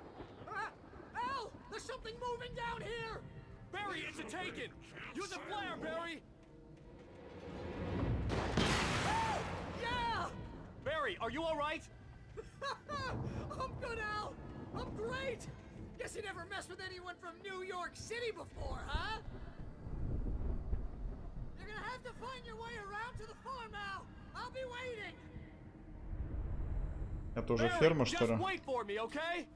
Al! There's something moving down here! Barry, it's a taken! Use a flare, Barry! Yeah! Barry, are you alright? I'm good, Al! I'm great! Guess you never messed with anyone from New York City before, huh? You're gonna have to find your way around to the farm now. I'll be waiting. Это уже ферма, что ли? Just wait for me, okay?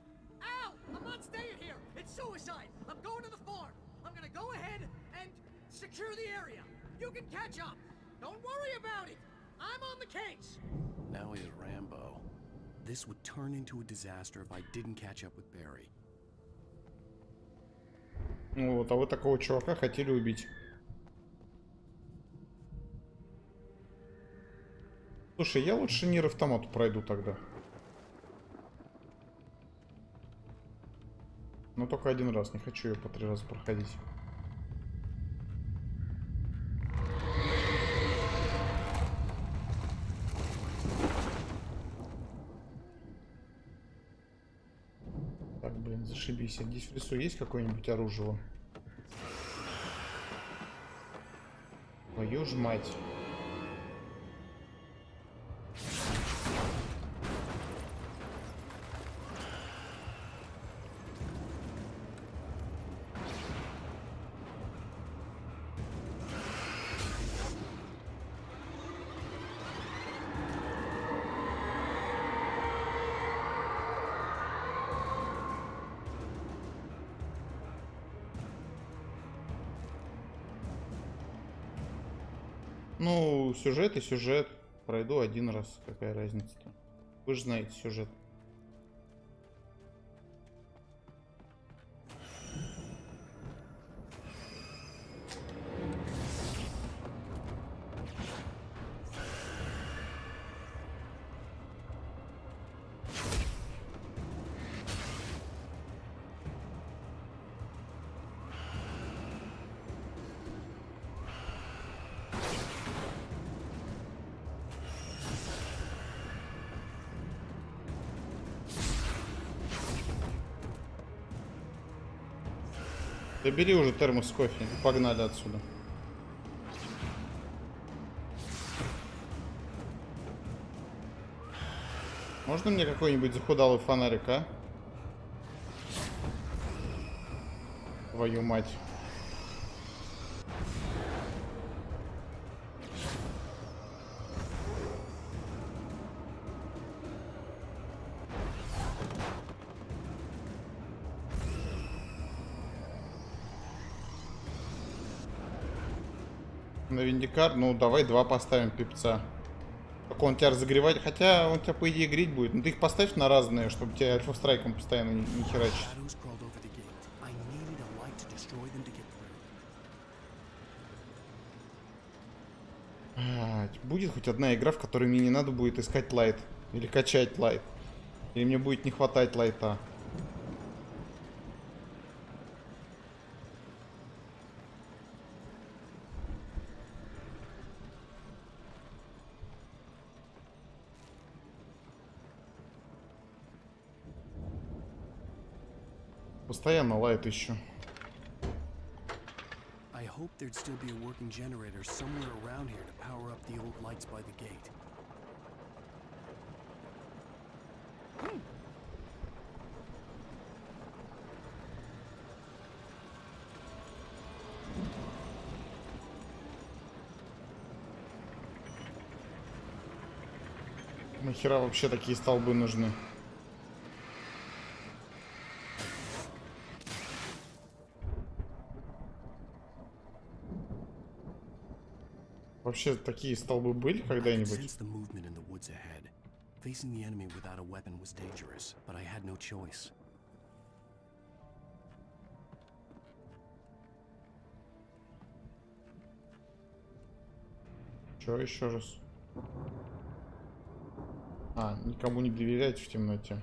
Al, I'm not staying here. It's suicide. I'm going to the farm. I'm gonna go ahead and secure the area. You can catch up. Don't worry about it. I'm on the case. Now he's Rambo. This would turn into a disaster if I didn't catch up with Barry. Ну вот, а вы такого чувака хотели убить. Слушай, я лучше Нир Автомату пройду тогда. Но только один раз, не хочу ее по 3 раза проходить. Так, блин, зашибись. А здесь в лесу есть какое-нибудь оружие? Твою ж мать. Ну, сюжет и сюжет. Пройду один раз. Какая разница-то? Вы же знаете сюжет. Да бери уже термос с кофе и погнали отсюда. Можно мне какой-нибудь захудалый фонарик, а? Твою мать. На виндикар, ну давай 2 поставим пипца. Только он тебя разогревать, хотя он тебя по идее греть будет. Но ты их поставь на разные, чтобы тебя альфа-страйком постоянно не херачить. Будет хоть одна игра, в которой мне не надо будет искать лайт. Или качать лайт. Или мне будет не хватать лайта. Постоянно лайт ищу. I hope there'd still be a working generator somewhere around here to power up the old lights by the gate. Нахера вообще такие столбы нужны? Вообще такие столбы были когда-нибудь? Facing the enemy without a weapon was dangerous, but I had no choice. Чё еще раз? А, никому не доверять в темноте.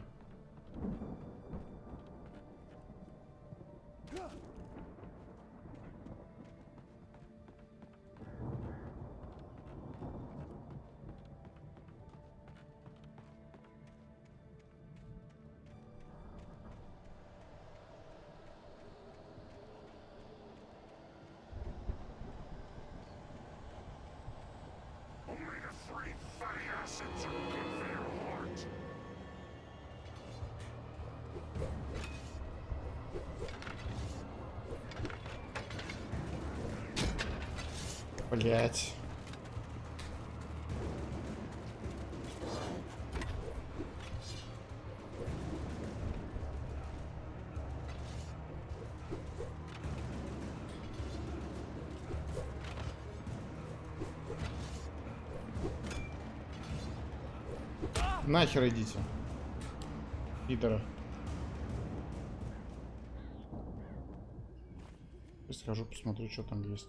Блять. Нахер идите. Пидора. Схожу, посмотрю, что там есть.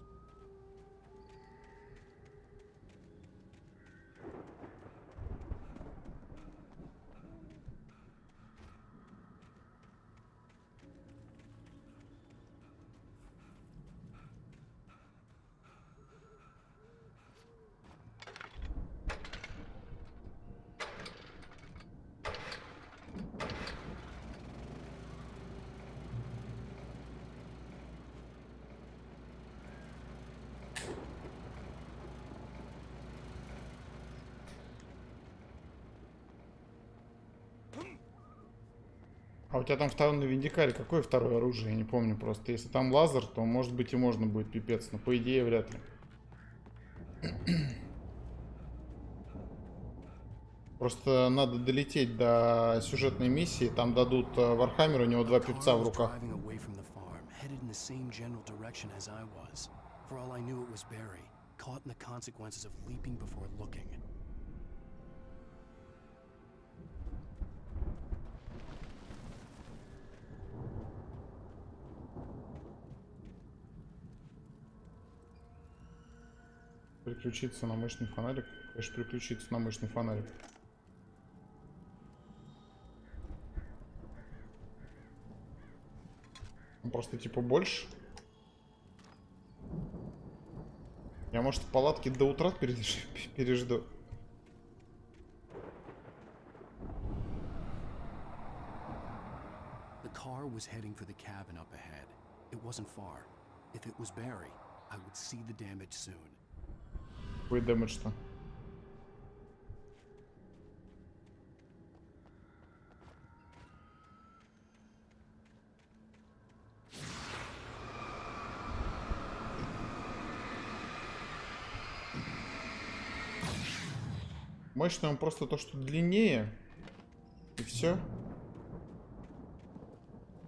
А у тебя там второй на Виндикаре, какое второе оружие? Я не помню просто. Если там лазер, то может быть и можно будет пипец, но по идее вряд ли. Просто надо долететь до сюжетной миссии, там дадут Вархаммер, у него 2 пипца в руках. Переключиться на мощный фонарик. Конечно, переключиться на мощный фонарик. Он просто типа больше. Я, может, в палатке до утра пережду. The car was heading for the cabin up ahead. It wasn't far. If it was Barry, I would see the damage soon. Какой дэмэдж-то? Мощный он просто то, что длиннее. И все.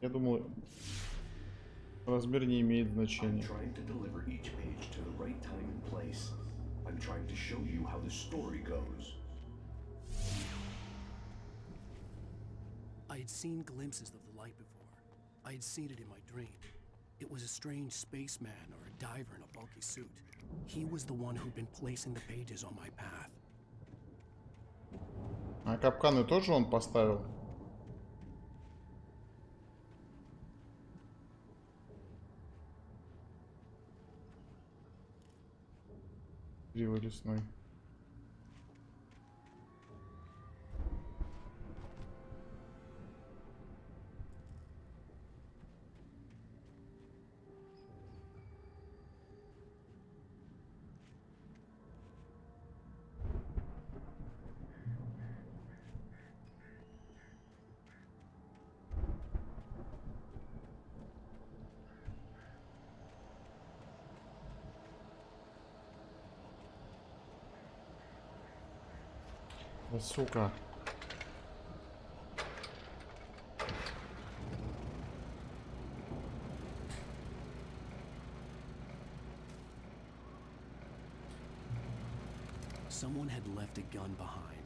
Я думаю, размер не имеет значения. I'm trying to show you how the story goes. I had seen glimpses of the light before. I had seen it in my dream. It was a strange spaceman or a diver in a bulky suit. He was the one who'd been placing the pages on my path. А капканы тоже он поставил? Криво лесной. Да, сука. Someone had left a gun behind.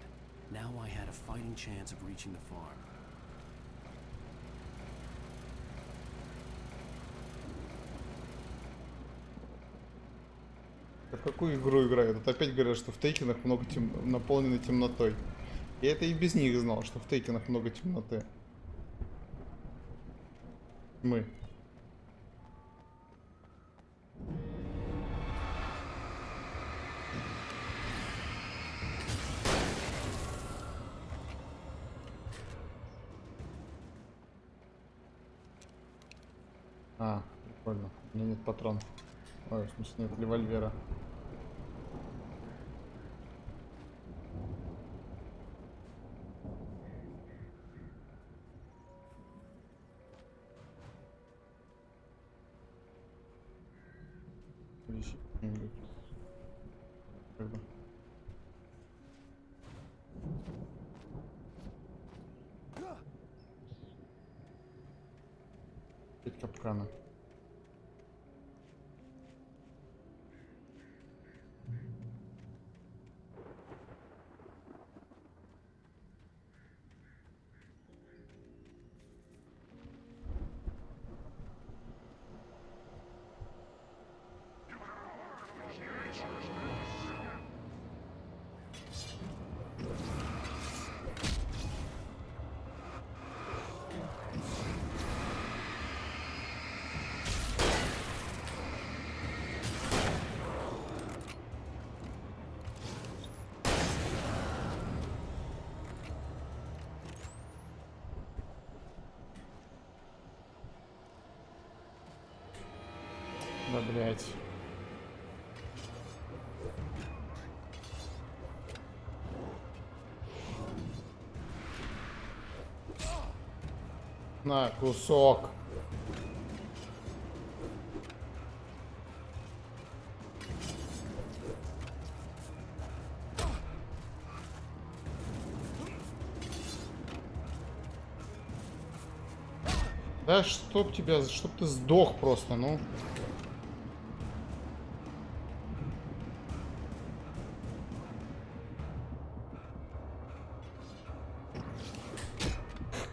Now I had a fighting chance of reaching the farm. В какую игру играют? Вот опять говорят, что в Тейкенах много наполнено темнотой. Я это и без них знал, что в Тейкенах много темноты. Мы. А, прикольно. У меня нет патронов. Ой, в смысле нет револьвера. Капкана. Да, блядь. На, кусок. Да чтоб тебя, чтоб ты сдох просто, ну.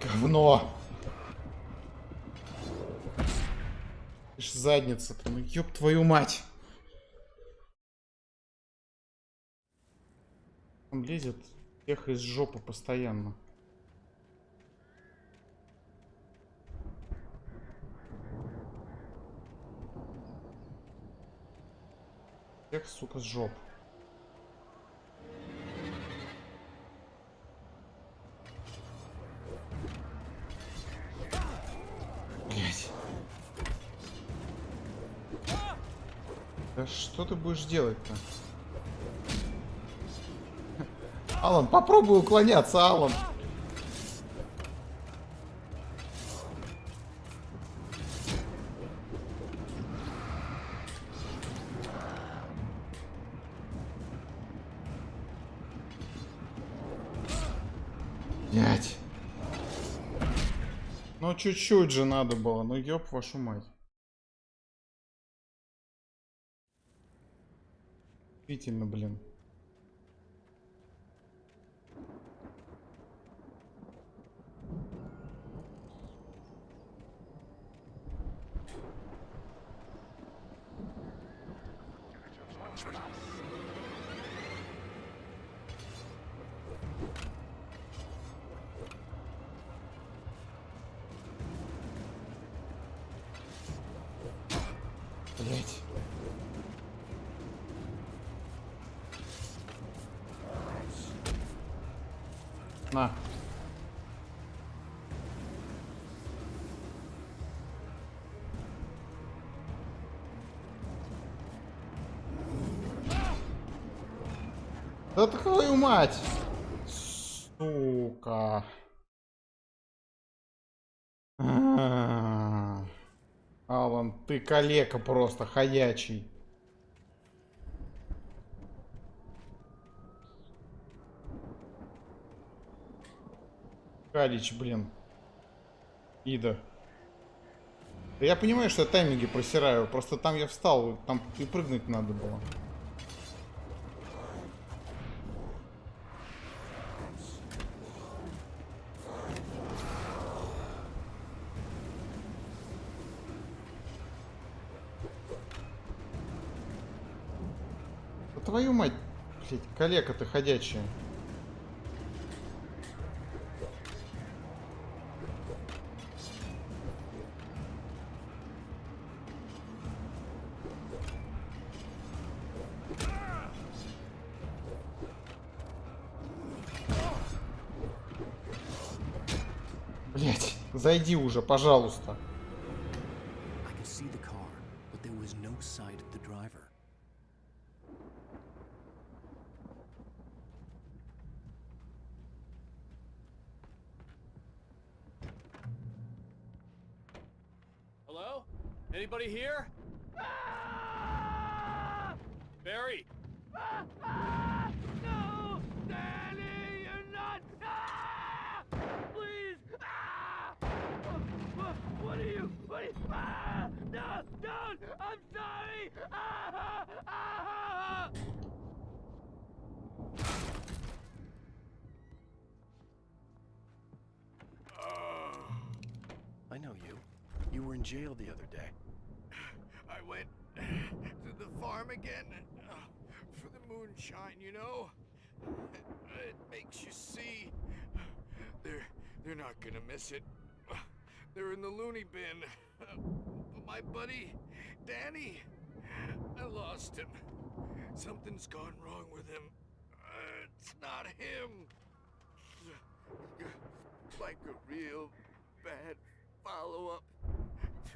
Говно. Задница-то, ну ёб твою мать. Он лезет всех из жопы постоянно. Всех, сука, с жоп. Блять. Да что ты будешь делать-то? Алан, попробуй уклоняться, Алан. Блять. Ну чуть-чуть же надо было, ну ёб вашу мать. Действительно, блин. Блять. На. Да твою мать! Сука. Алан, ты калека просто ходячий. Калич, блин. Ида. Да я понимаю, что я тайминги просираю. Просто там я встал, там и прыгнуть надо было. Да твою мать, блядь, калека ты ходячая. Блять, зайди уже, пожалуйста. Hello? Anybody here? Barry! No! Danny, you're not! Please! What are you sorry! No, don't! I'm sorry! I know you. You were in jail the other day. I went to the farm again for the moonshine, you know? It makes you see. They're not gonna miss it. They're in the loony bin. But my buddy, Danny, I lost him. Something's gone wrong with him. It's not him. Like a real bad follow-up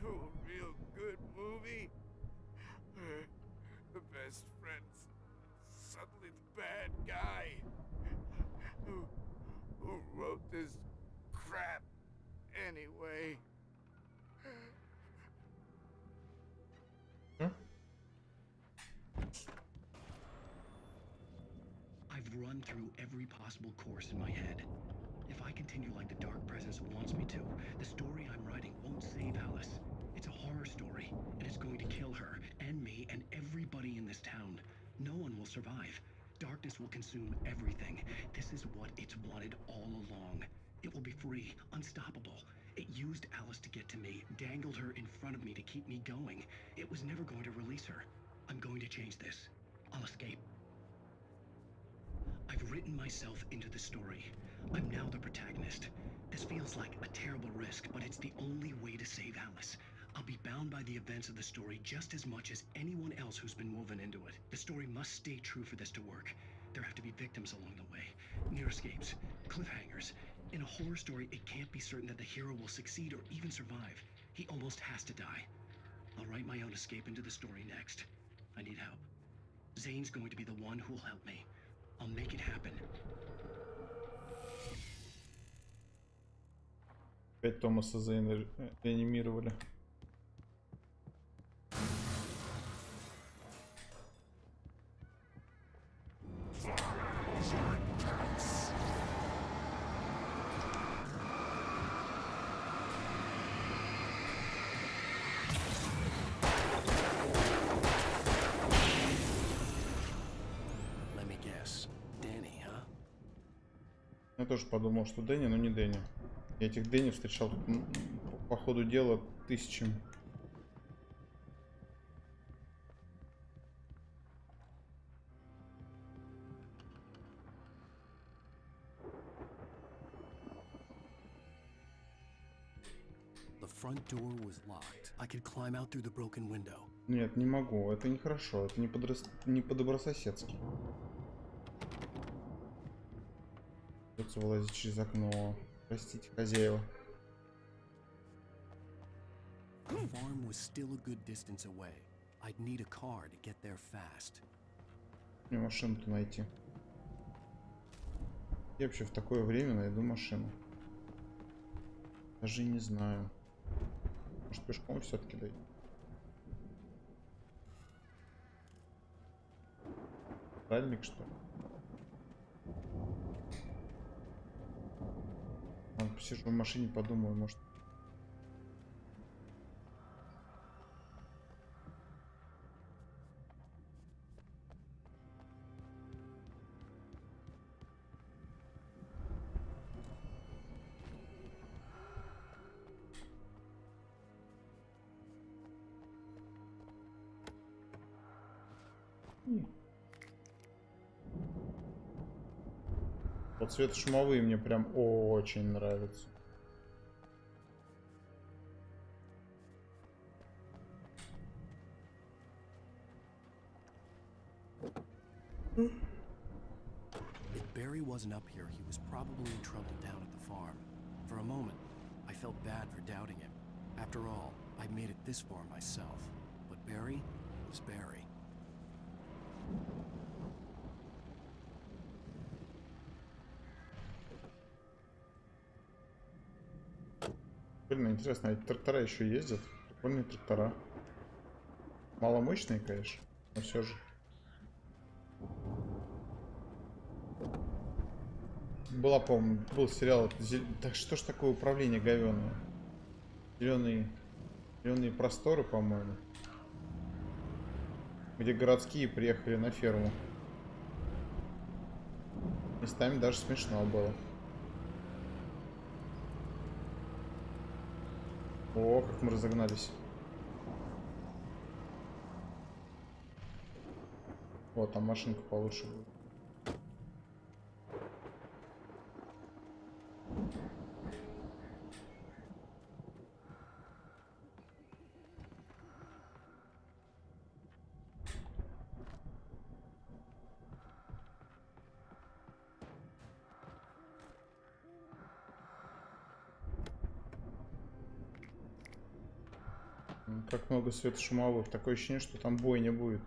to a real good movie. The best friend's suddenly the bad guy. Who wrote this crap anyway? I've run through every possible course in my head. If I continue like the Dark Presence wants me to, the story I'm writing won't save Alice. It's a horror story, and it's going to kill her, and me, and everybody in this town. No one will survive. Darkness will consume everything. This is what it's wanted all along. It will be free, unstoppable. It used Alice to get to me, dangled her in front of me to keep me going. It was never going to release her. I'm going to change this. I'll escape. I've written myself into the story. I'm now the protagonist. This feels like a terrible risk, but it's the only way to save Alice. I'll be bound by the events of the story just as much as anyone else who's been woven into it. The story must stay true for this to work. There have to be victims along the way, near escapes, cliffhangers. In a horror story, it can't be certain that the hero will succeed or even survive. He almost has to die. I'll write my own escape into the story next. I need help. Zane's going to be the one who'll help me. I'll make it happen. Опять Томаса Зейна реанимировали. Let me guess. Danny, huh? Я тоже подумал, что Дэнни, но не Дэнни. Я этих Дэнни встречал тут, по ходу дела тысячами. The front door was locked. I could climb out through the broken window. Нет, не могу. Это нехорошо. Это не по-добрососедски. Придется вылазить через окно. Простите, хозяева. The farm was still a good distance away. I'd need a car to get there fast. Мне машину-то найти. Я вообще в такое время найду машину. Даже не знаю. Может, пешком все-таки дойти. Дальник, что ли? Посижу в машине, подумаю, может. Вот светошумовые мне прям очень нравятся. If Barry wasn't up here, he was probably in trouble down at the farm. For a moment, I felt bad for doubting him. After all, I made it this far myself. But Barry was Barry. Блин, интересно, эти трактора еще ездят? Прикольные трактора. Маломощные, конечно, но все же. Была, по-моему, был сериал. Так что ж такое управление говёное? Зеленый Зеленые просторы, по-моему. Где городские приехали на ферму. Местами даже смешно было. О, как мы разогнались. Вот, там машинка получше будет. Как много светошумовых. Такое ощущение, что там бойня будет.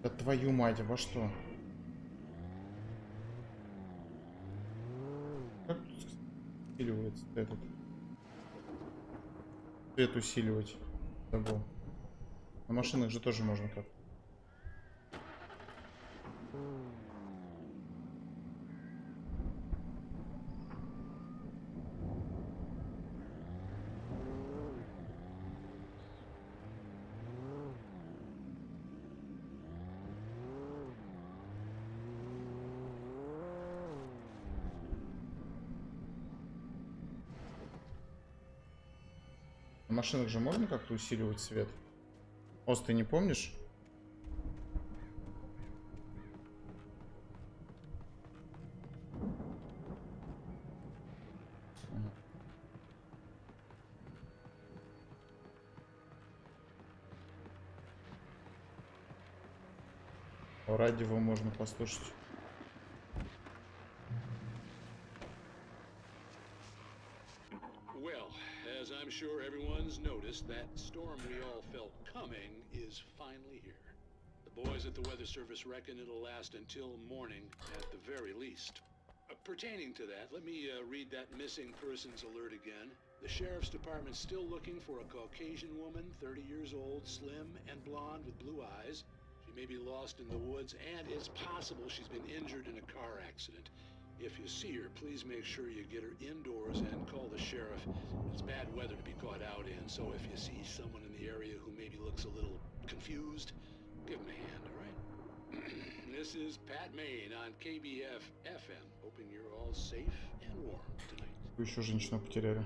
Да твою мать, во что? Как тут усиливается этот? Свет усиливать. Забыл. На машинах же тоже можно как. На машинах же можно как-то усиливать свет? Ост, ты не помнишь? Радио можно послушать. As I'm sure everyone's noticed, that storm we all felt coming is finally here. The boys at the Weather Service reckon it'll last until morning at the very least. Pertaining to that, let me read that missing persons alert again. The Sheriff's Department's still looking for a Caucasian woman, 30 years old, slim and blonde with blue eyes. She may be lost in the woods, and it's possible she's been injured in a car accident. If you see her, please make sure you get her indoors and call the sheriff. It's bad weather to be caught out in, so if you see someone in the area who maybe looks a little confused, give him a hand, all right? This is Pat Main on KBF FM. Hoping you're all safe and warm tonight. Еще женщину потеряли.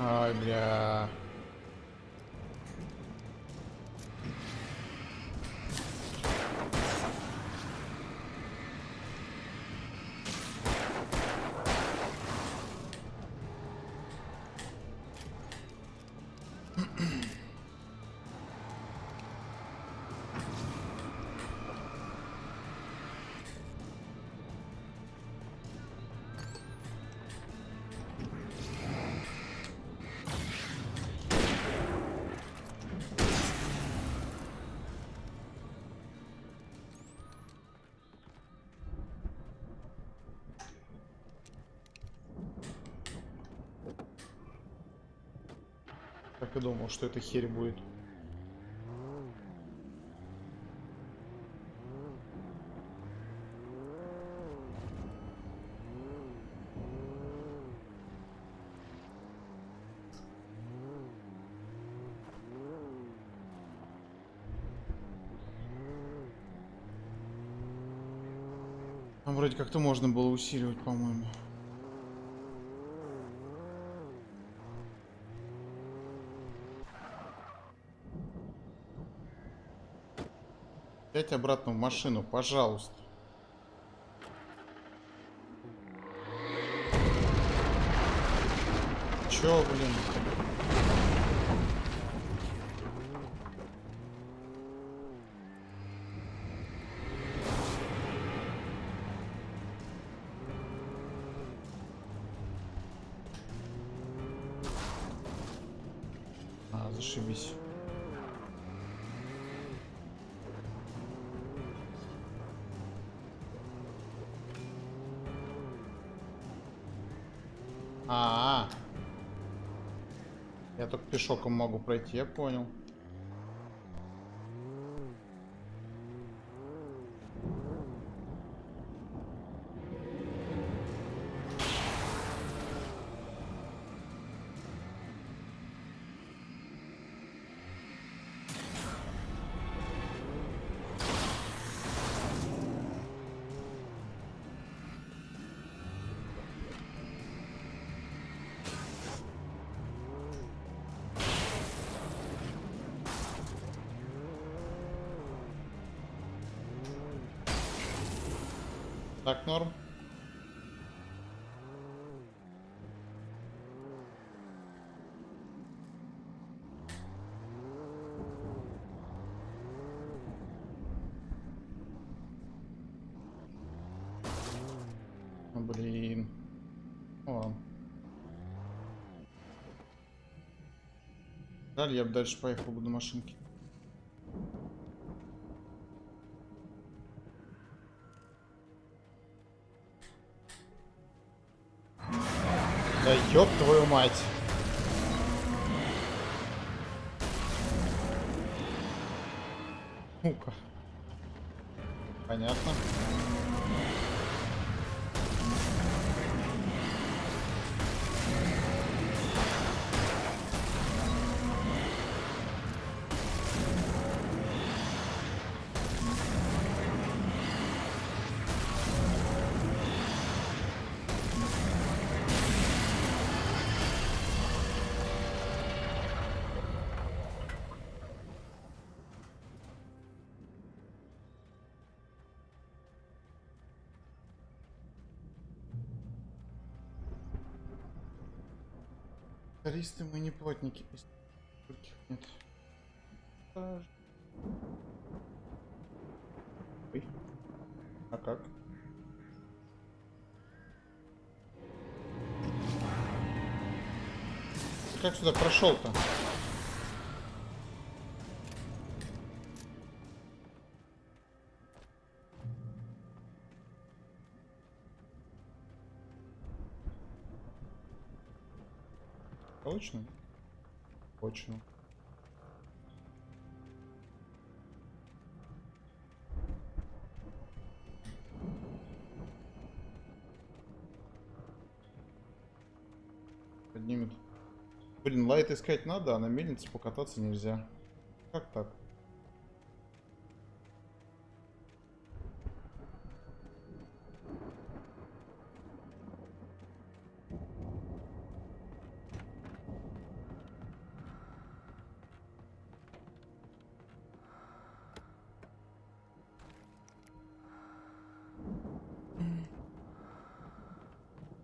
Ай, бля. Так и думал, что это херь будет. Там вроде как-то можно было усиливать, по-моему. Сядь обратно в машину, пожалуйста. Чё, блин? А, зашибись. Я только пешоком могу пройти, я понял. Так, норм. Блин. Ну ладно. Жаль, я бы дальше поехал бы на машинке. Да ёб твою мать. Ну-ка. Понятно. Туристы мы не плотники. Нет. Ой. А как? Как сюда прошел-то? Точно? Точно. Поднимет. Блин, лайт искать надо, а на мельнице покататься нельзя. Как так?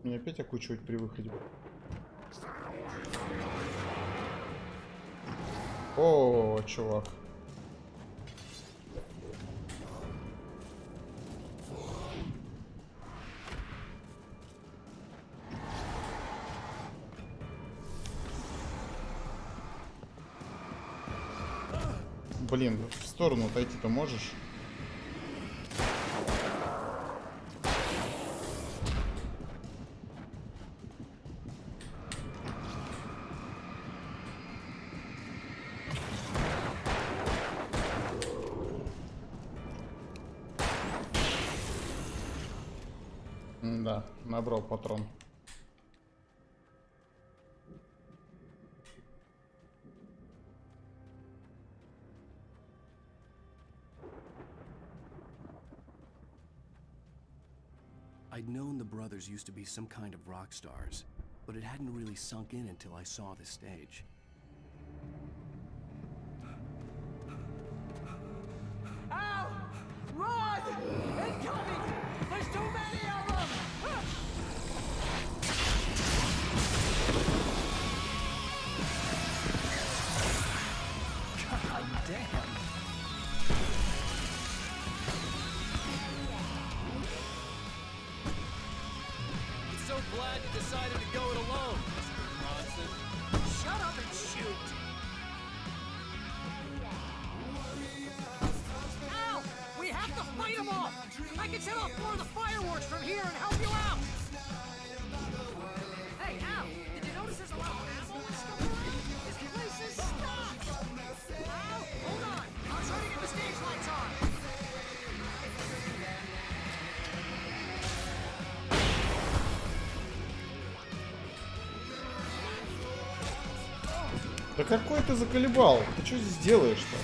Мне опять окучивать при выходе. О, чувак. Блин, в сторону отойти-то можешь? Да, набрал патрон. I'd known the brothers used to be some kind of rock stars, but it hadn't really sunk in until I saw the stage. Ow! Run! Incoming! There's too many of them! God damn. So glad you decided to go it alone, Mr. Bronson. Shut up and shoot! какой ты заколебал? Ты что здесь делаешь-то?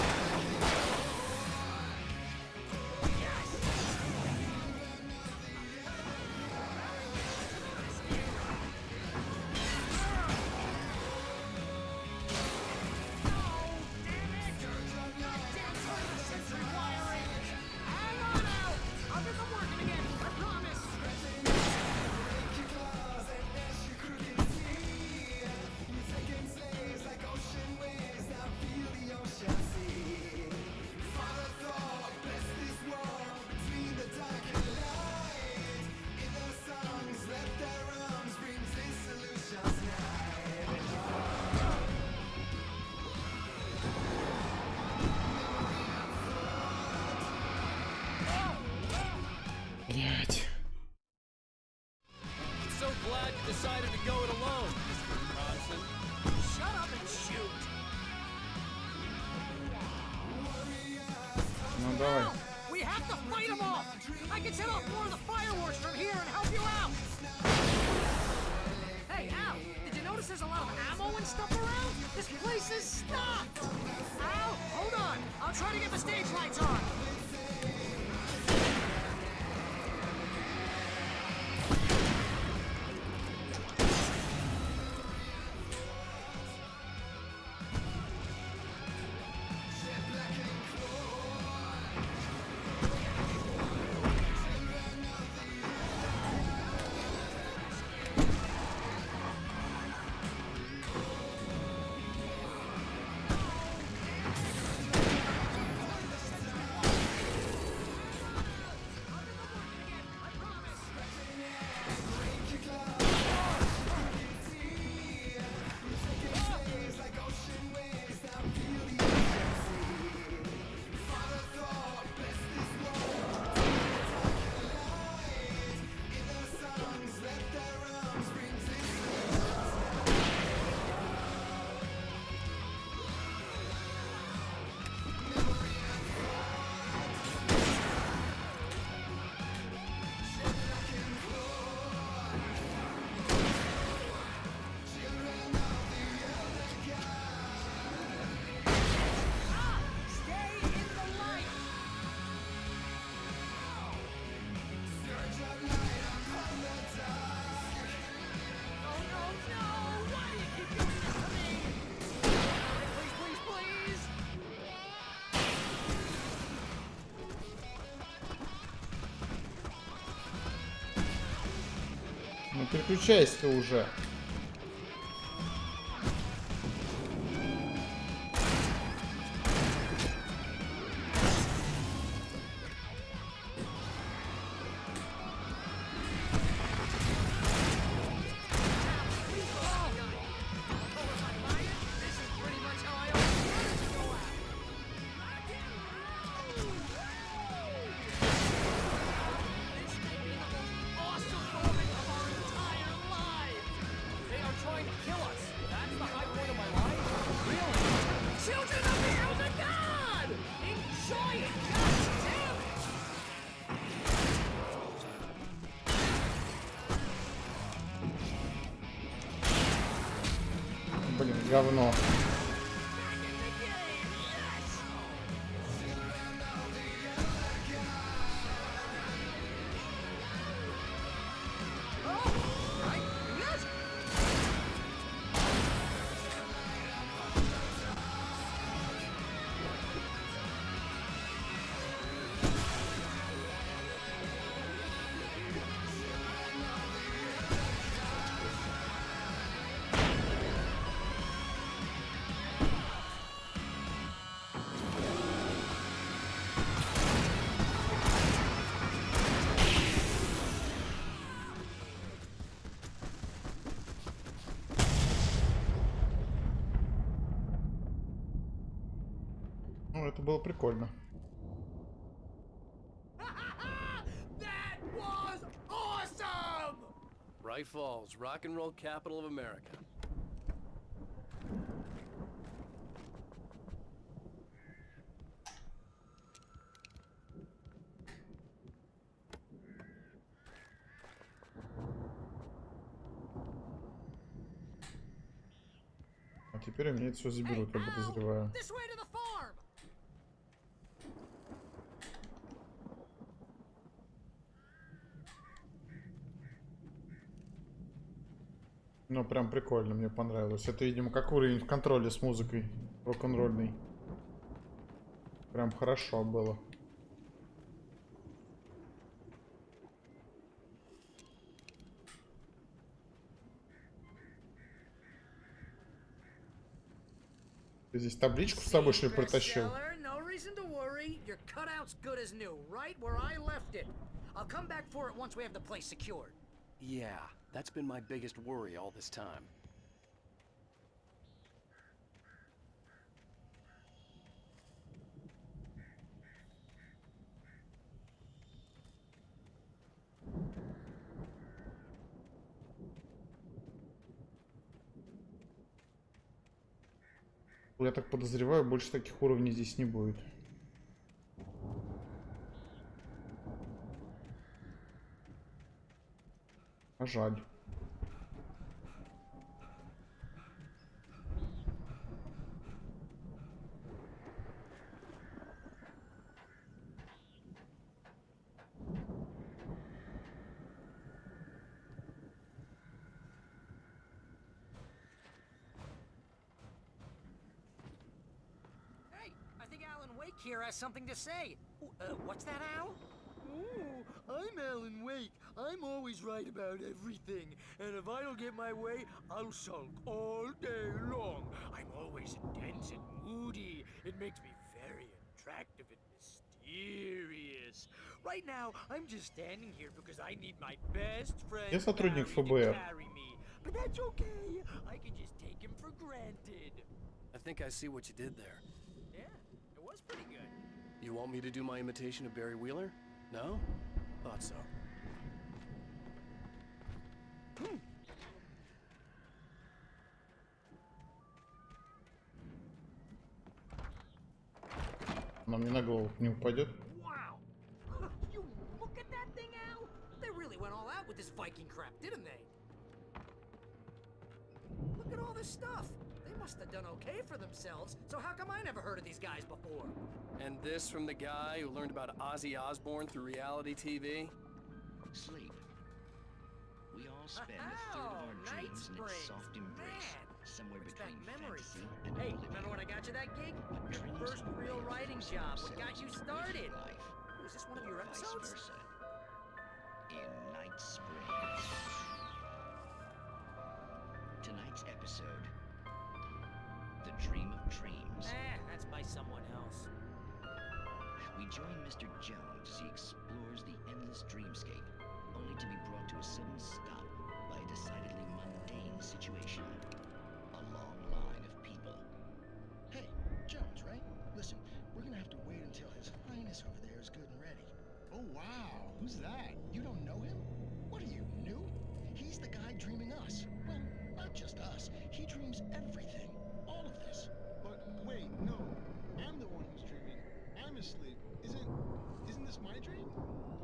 Блять. So glad you decided to go it alone, Mr. Bronson. Shut up and shoot. Ну давай. We have to fight them off. I can set off more of the fireworks from here and help you out. Hey, Al, did you notice there's a lot of ammo and stuff around? This place is stocked. Al, hold on. I'll try to get the stage lights on. Ну переключайся уже. Блин, говно. Ну, это было прикольно. That was awesome! Bright Falls, rock and roll capital of America. теперь у меня это все заберут, я подозреваю. This way to the farm. Ну, прям прикольно, мне понравилось. Это, видимо, как уровень в контроле с музыкой рок-н-ролльной. Прям хорошо было. Ты здесь табличку с собой, что ли, притащил? No reason to worry. Your cutout's good as new, right where I left it. I'll come back for it once we have the place secured. Yeah, that's been my biggest worry all this time. Я так подозреваю, больше таких уровней здесь не будет. А жаль. Here has something to say. What's that, Al? Oh, I'm Alan Wake. I'm always right about everything. And if I don't get my way, I'll sulk all day long. I'm always intense and moody. It makes me very attractive and mysterious. Right now, I'm just standing here because I need my best friend Я сотрудник Barry to ФБР. carry me. But that's okay. I can just take him for granted. I think I see what you did there. Was pretty good. You want me to do my imitation of Barry Wheeler? No? Thought so. Она мне на голову не упадет. Wow! You look at that thing, Al? They really went all out with this Viking crap, didn't they? Look at all this stuff. They must have done okay for themselves, so how come I never heard of these guys before? And this from the guy who learned about Ozzy Osbourne through reality TV? Sleep. We all spend a third of our dreams in its soft embrace, somewhere between fantasy and Hey, remember when I got you that gig? Your first real writing job, what got you started? Was this one of your episodes? Vice versa. In Night Springs. Tonight's episode, The Dream of Dreams. That's by someone else. We join Mr. Jones as he explores the endless dreamscape, only to be brought to a sudden stop by a decidedly mundane situation. A long line of people. Hey, Jones, right? Listen, we're gonna have to wait until His Highness over there is good and ready. Oh, wow. Who's that? You don't know him? What are you, new? He's the guy dreaming us. Well, not just us. He dreams everything. All of this. But wait, no. I'm the one who's dreaming. I'm asleep. Isn't this my dream?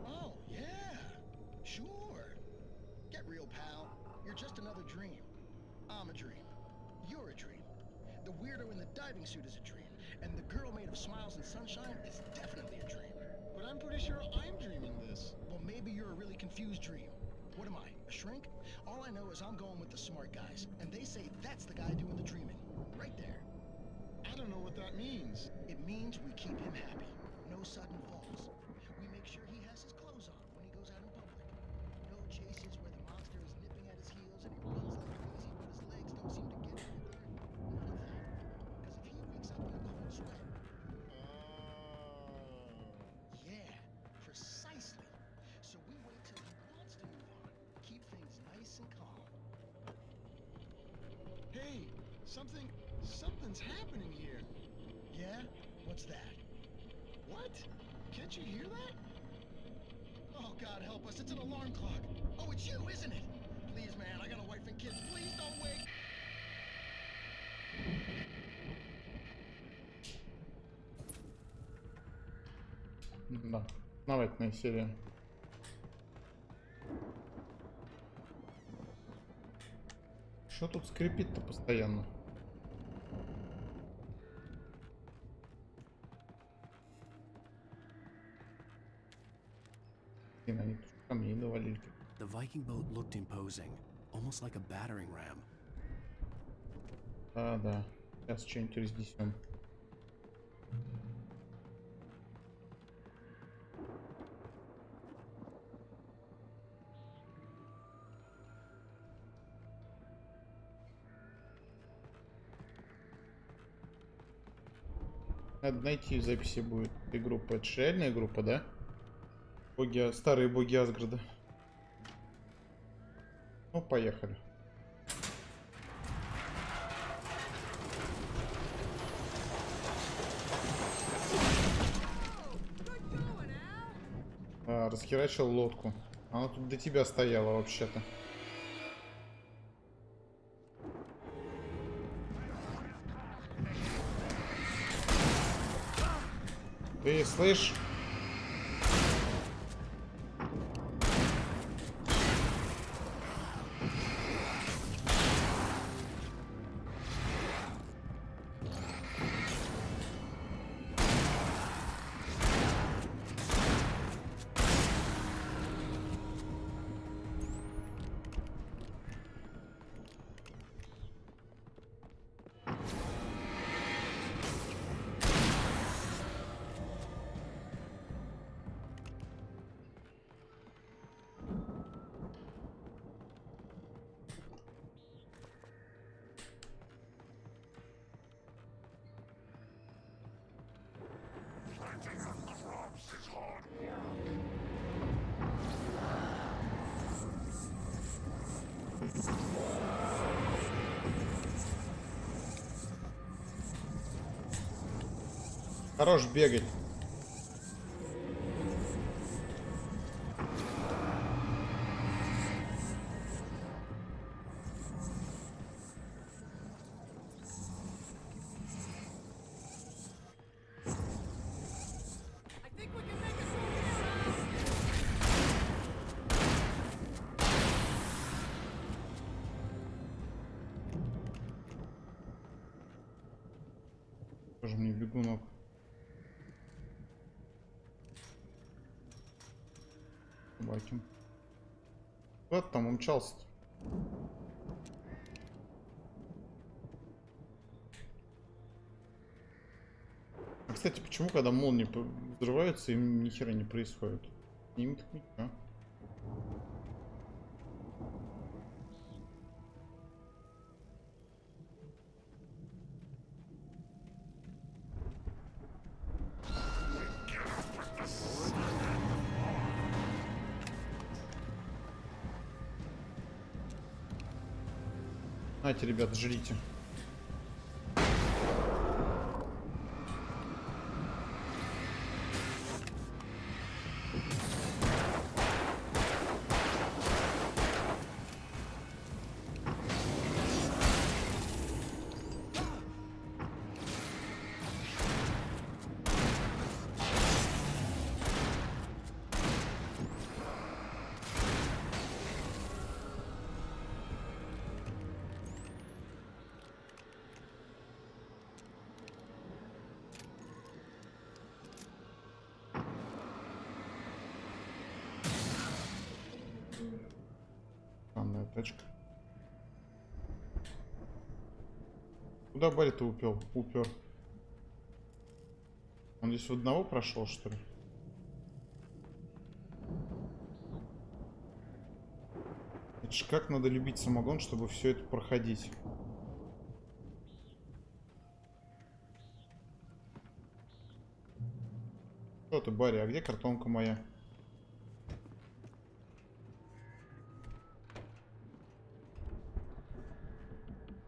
Oh, yeah. Sure. Get real, pal. You're just another dream. I'm a dream. You're a dream. The weirdo in the diving suit is a dream. And the girl made of smiles and sunshine is definitely a dream. But I'm pretty sure I'm dreaming this. Well, maybe you're a really confused dream. What am I, a shrink? All I know is I'm going with the smart guys, and they say that's the guy doing the dreaming. Right there. I don't know what that means. It means we keep him happy. No sudden falls. We make sure he has his clothes on when he goes out in public. No chases where the monster is nipping at his heels and he runs like crazy but his legs don't seem to get anywhere. None of that. Because if he wakes up in a cold sweat... Yeah, precisely. So we wait till he wants to move on. Keep things nice and calm. Hey, something's happening here. Yeah? What's that? What? Can't you hear that? Oh, God help us, it's an alarm clock. Oh, it's you, isn't it? Please, man, I got a wife and kids. Please don't wake. Да, основательная серия. Что тут скрипит-то постоянно? Они тут камни навалили. The Viking boat looked imposing, almost like a battering ram. А, да. Сейчас что-нибудь разнесем. Надо найти в записи будет этой группы. Это же реальная группа, да? Боги, старые боги Асгарда. Ну, поехали. А, расхерачил лодку. Она тут до тебя стояла вообще-то. Ты слышь? Хорош бегать. Тоже мне бегунок. Собаки. Куда ты там умчался-то? А, кстати, почему, когда молнии взрываются, им ни хера не происходит? Им так ничего. Нате, ребята, жрите. Странная тачка. Куда Барри-то упер? Он здесь в одного прошел, что ли? Это ж как надо любить самогон, чтобы все это проходить? Что ты, Барри, а где картонка моя?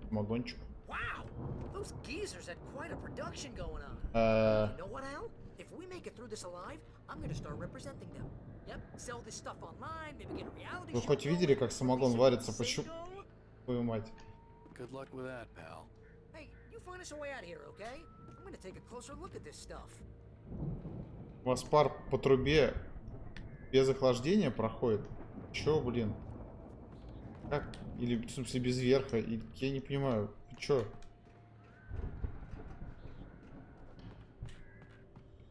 Самогончик. Wow, those geezers had quite a production going on. You know what, Al? If we make it through this alive, I'm gonna start representing them. Yep, sell this stuff online, maybe get a reality show. Вы хоть видели, как самогон варится? Почему? Твою мать. Good luck with that, pal. Hey, you find us a way out here, okay? I'm gonna take a closer look at this stuff. У вас пар по трубе без охлаждения проходит? Чё, блин? Как? Или, в смысле, без верха? Я не понимаю. Ты чё?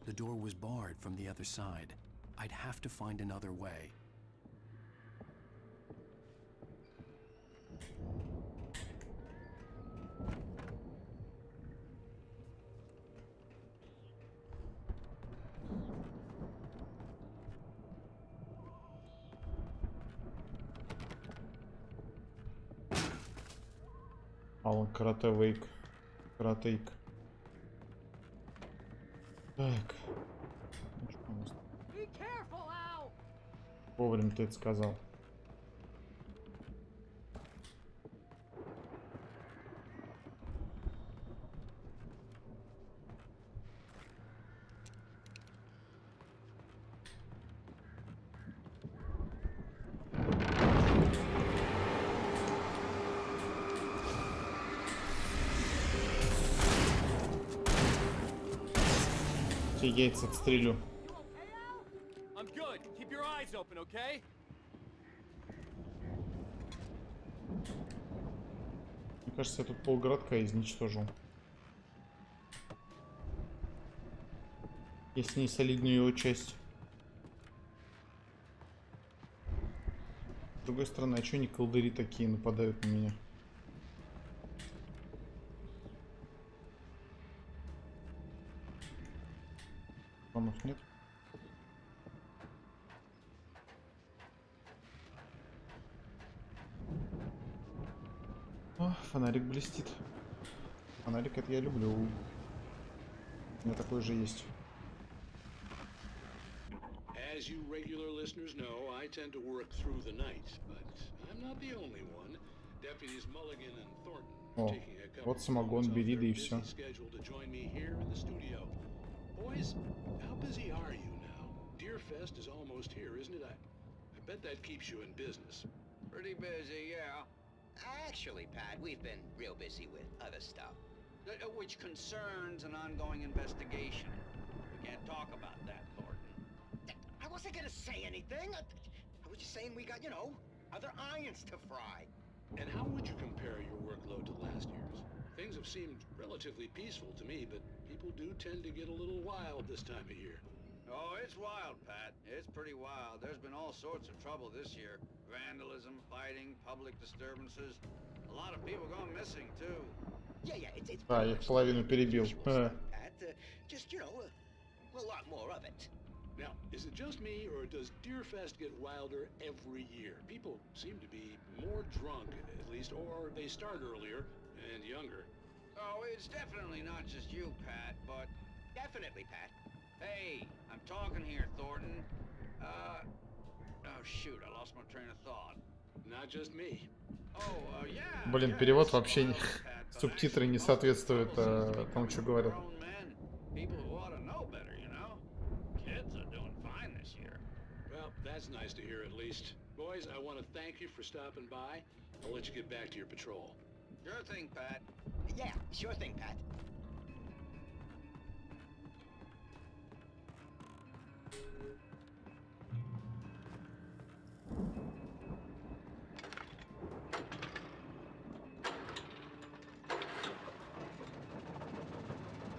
The door was barred from the other side. I'd have to find another way. Алан, карате-вейк. Каратейк. Так. Ну, что у нас? Be careful, Al! Вовремя ты это сказал. Все яйца отстрелю. I'm good. Keep your eyes open, okay? Мне кажется, я тут полгородка изничтожу. Если не солидную его часть. С другой стороны, а чё они колдыри такие нападают на меня? Промов нет. О, фонарик блестит. Фонарик это я люблю. У меня такой же есть. As you regular listeners know, I tend to work through the night, but I'm not the only one. Deputies Mulligan and Thornton О, taking a couple вот самогон, бери, да и все. schedule to join me here in the studio. Boys, how busy are you now? Deerfest is almost here, isn't it? I bet that keeps you in business. Pretty busy, yeah. Actually, Pat, we've been real busy with other stuff, which concerns an ongoing investigation. We can't talk about that, Thornton. I wasn't gonna say anything. I was just saying we got, you know, other irons to fry. And how would you compare your workload to last year's? Things have seemed relatively peaceful to me, but people do tend to get a little wild this time of year. Oh, it's wild, Pat. It's pretty wild. There's been all sorts of trouble this year. Vandalism, fighting, public disturbances. A lot of people gone missing, too. Yeah, it's А, я половину перебил. Pat. Just, you know, a lot more of it. Now, is it just me, or does Deerfest get wilder every year? People seem to be more drunk, at least, or they start earlier and younger. Oh, it's definitely not just you, Pat, but... Definitely, Pat. Hey, I'm talking here, Thornton. Oh, shoot, I lost my train of thought. Not just me. Oh, yeah. Блин, перевод вообще не... Субтитры не соответствуют тому, что говорят. People who ought to know better, you know? Kids are doing fine this year. Well, that's nice to hear at least. Boys, I want to thank you for stopping by. I'll let you get back to your patrol. Sure thing, Pat. Yeah, sure thing, Pat.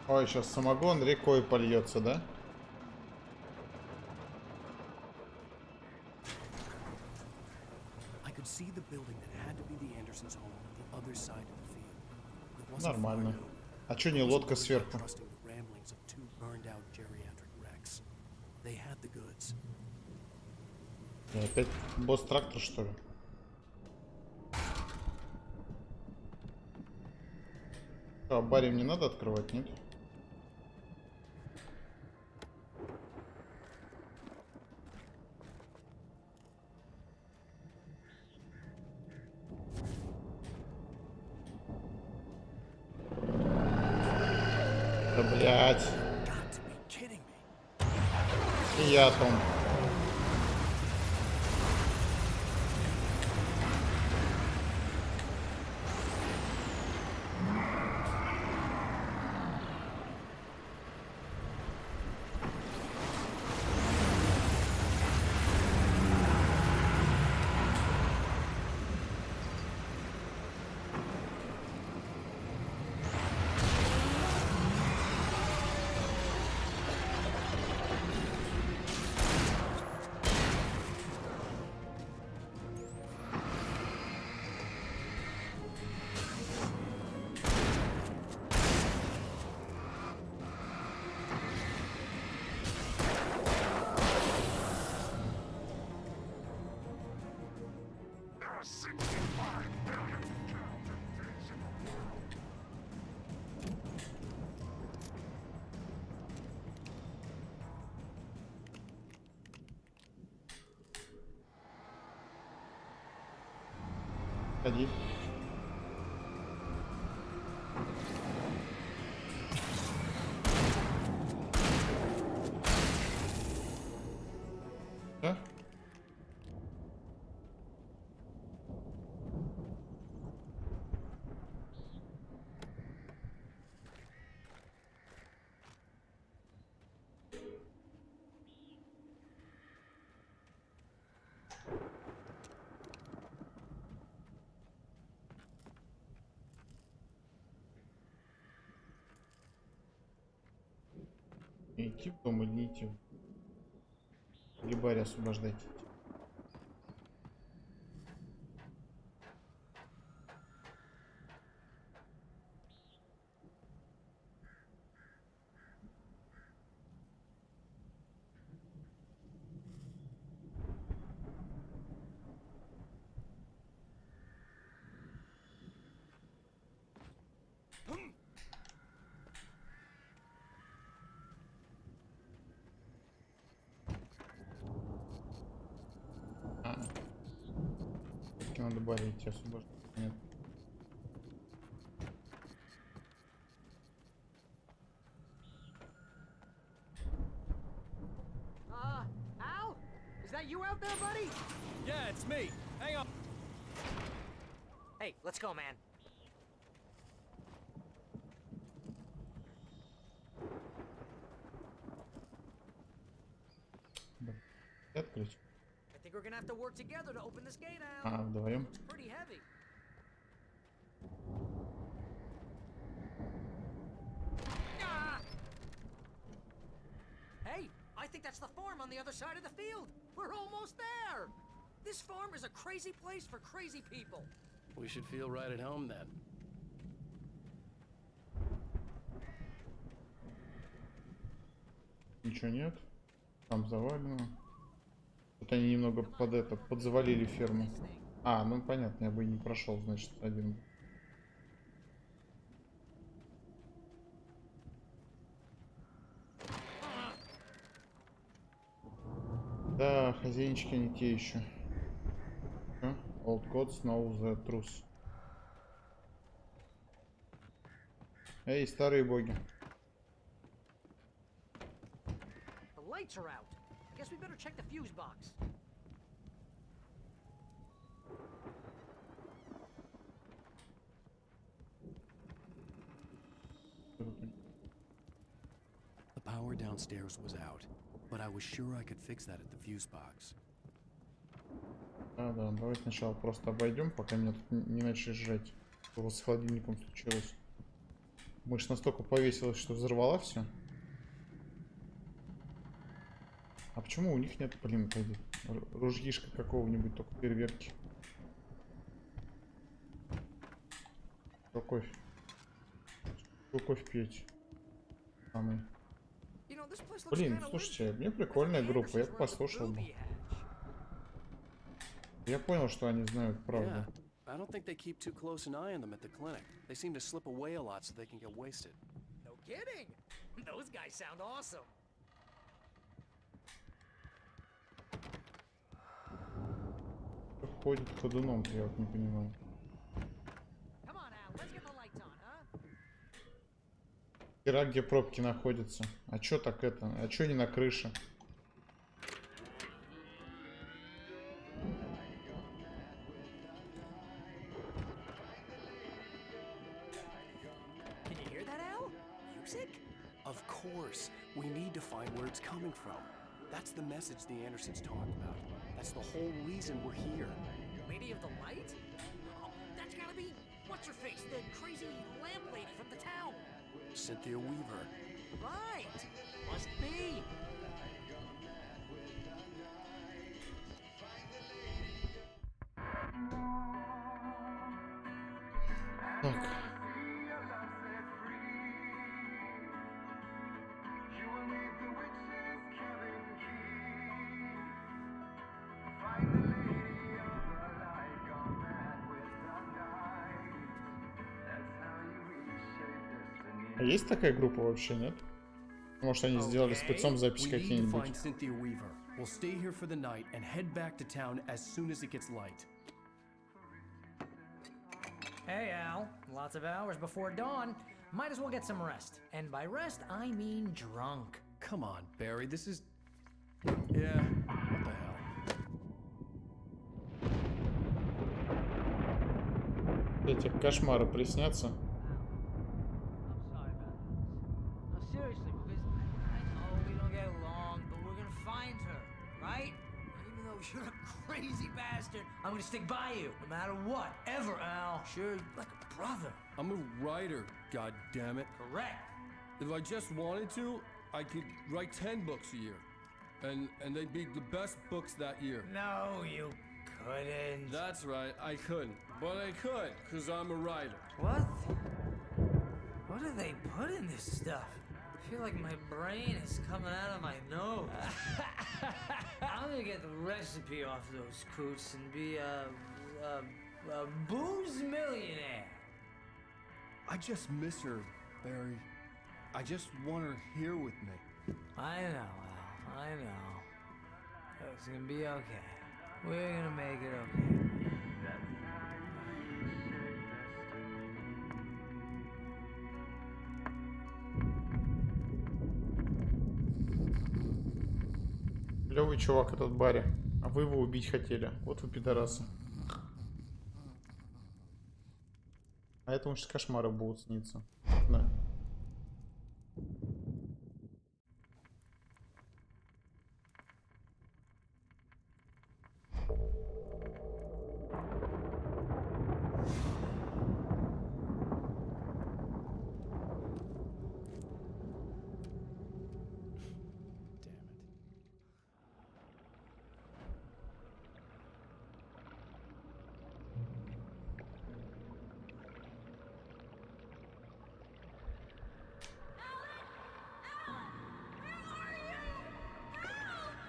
Ой, сейчас самогон рекой польется, да? Нормально. А чё не лодка сверху? И опять босс-трактор, что ли? А баре мне надо открывать, нет? Да блять. И я там. Ходи. Да? Идти в дом или не идти? Или Барри освобождать? Надо Барри идти освобождать. Нет. Al? Is that you out there, buddy? Yeah, it's me. Hang on. Hey, let's go, man. Открыть. I think we're gonna have to work together to open this gate, Al. Вдвоем. It's pretty heavy. Ah! Hey, I think that's the farm on the other side of the field. We're almost there. This farm is a crazy place for crazy people. We should feel right at home then. Ничего нет. Там завалено. Вот они немного подзавалили ферму. А, ну понятно, я бы и не прошел, значит, один. Да, хозяинчики не те еще. Old gods know the truth. Эй, старые боги. The lights are out. I guess we better check the fuse box. The power downstairs was out, but I was sure I could fix that at the fuse box. Да, давай сначала просто обойдем, пока меня тут не начали жрать. Что с холодильником случилось? Мышь настолько повесилась, что взорвала все. А почему у них нет, блин, ружьишка какого-нибудь, только фейерверки? Что кофе? Что кофе пьете? Блин, слушайте, мне прикольная группа, я послушал бы. Я понял, что они знают правду. I don't think they keep too close an eye on them at the clinic. They seem to slip away a lot so they can get wasted. No kidding. Those guys sound awesome. Ходит ходуном, я вот не понимаю. Come on, Al. Let's get the lights on, huh? Хера, где пробки находятся. А чё так это? А чё не на крыше? Can you hear that, Al? Music? Of course. We need to find where it's coming from. That's the message the Andersons talked about. That's the whole reason we're here. Lady of the Light? Oh, that's gotta be... What's-her-face? The crazy lamp lady from the town. Cynthia Weaver. Right. Must be. Так. А есть такая группа вообще, нет? Может, они сделали спецом запись какие-нибудь? We'll stay here for the night and head back to town as soon as it gets light. Hey, Al. Lots of hours before dawn. Might as well get some rest. And by rest, I mean drunk. Come on, Barry, this is... Yeah, what the hell? Эти кошмары приснятся. I'm sorry about this. No, seriously, because I know we don't get along, but we're gonna find her, right? Even though you're a crazy bastard, I'm gonna stick by you, no matter what, ever, Al. Sure, like a brother. I'm a writer, goddammit. Correct. If I just wanted to, I could write 10 books a year. And they'd be the best books that year. No, you couldn't. That's right, I couldn't. But I could, because I'm a writer. What? What do they put in this stuff? I feel like my brain is coming out of my nose. I'm gonna get the recipe off those coots and be a booze millionaire. I just miss her, Barry. I just want her here with me. I know, Al. I know. It's gonna be okay. We're gonna make it okay. Левый чувак этот Барри. А вы его убить хотели. Вот вы пидорасы. А этому сейчас кошмары будут сниться. Да.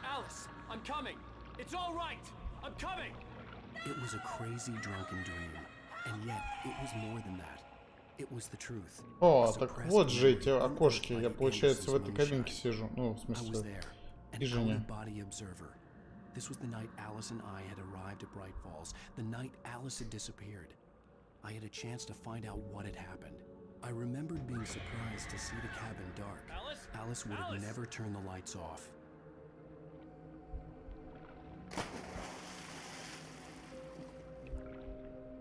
Alice, I'm coming. It's all right. I'm coming. It was a crazy drunken dream, and yet it was more than that. It was the truth. О, так вот же эти окошки. Я, получается, в этой кабинке сижу. Ну, в смысле, хижине. This was the night Alice and I had arrived at Bright Falls, the night Alice had disappeared. I had a chance to find out what had happened. I remembered being surprised to see the cabin dark. Alice would have never turned the lights off.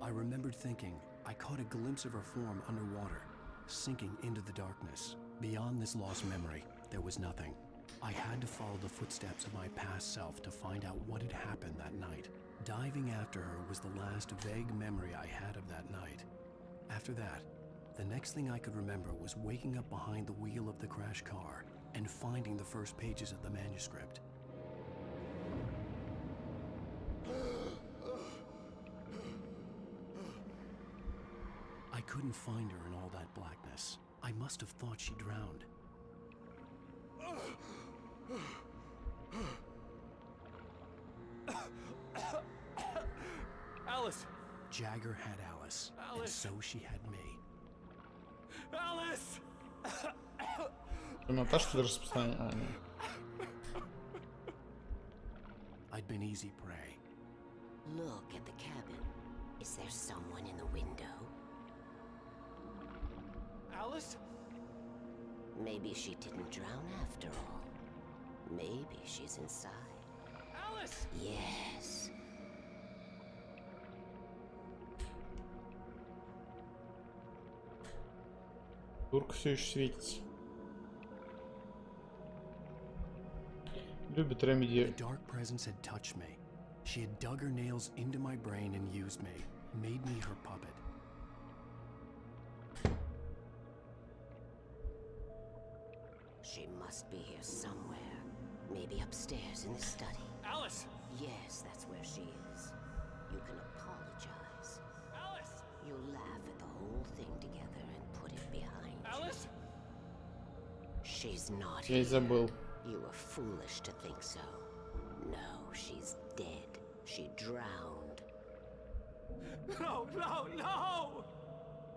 I remembered thinking I caught a glimpse of her form underwater, sinking into the darkness. Beyond this lost memory, there was nothing. I had to follow the footsteps of my past self to find out what had happened that night. Diving after her was the last vague memory I had of that night. After that, the next thing I could remember was waking up behind the wheel of the crash car and finding the first pages of the manuscript. I couldn't find her in all that blackness. I must have thought she drowned. Alice! Jagger had Alice, and so she had me. Alice! Наташа для распространения. I'd been easy prey. Look at the cabin. Is there someone in the window? Alice? Maybe she didn't drown after all. Maybe she's inside. Alice! Yes. Турка все еще светится. Любит ремеди. The dark presence had touched me. She had dug her nails into my brain and used me, made me her puppet. She must be here somewhere. Maybe upstairs in the study. Alice! Yes, that's where she is. You can apologize. Alice! You'll laugh at the whole thing together and put it behind Alice? you. She's not Я here. забыл. You were foolish to think so. No, she's dead. She drowned. No, no, no!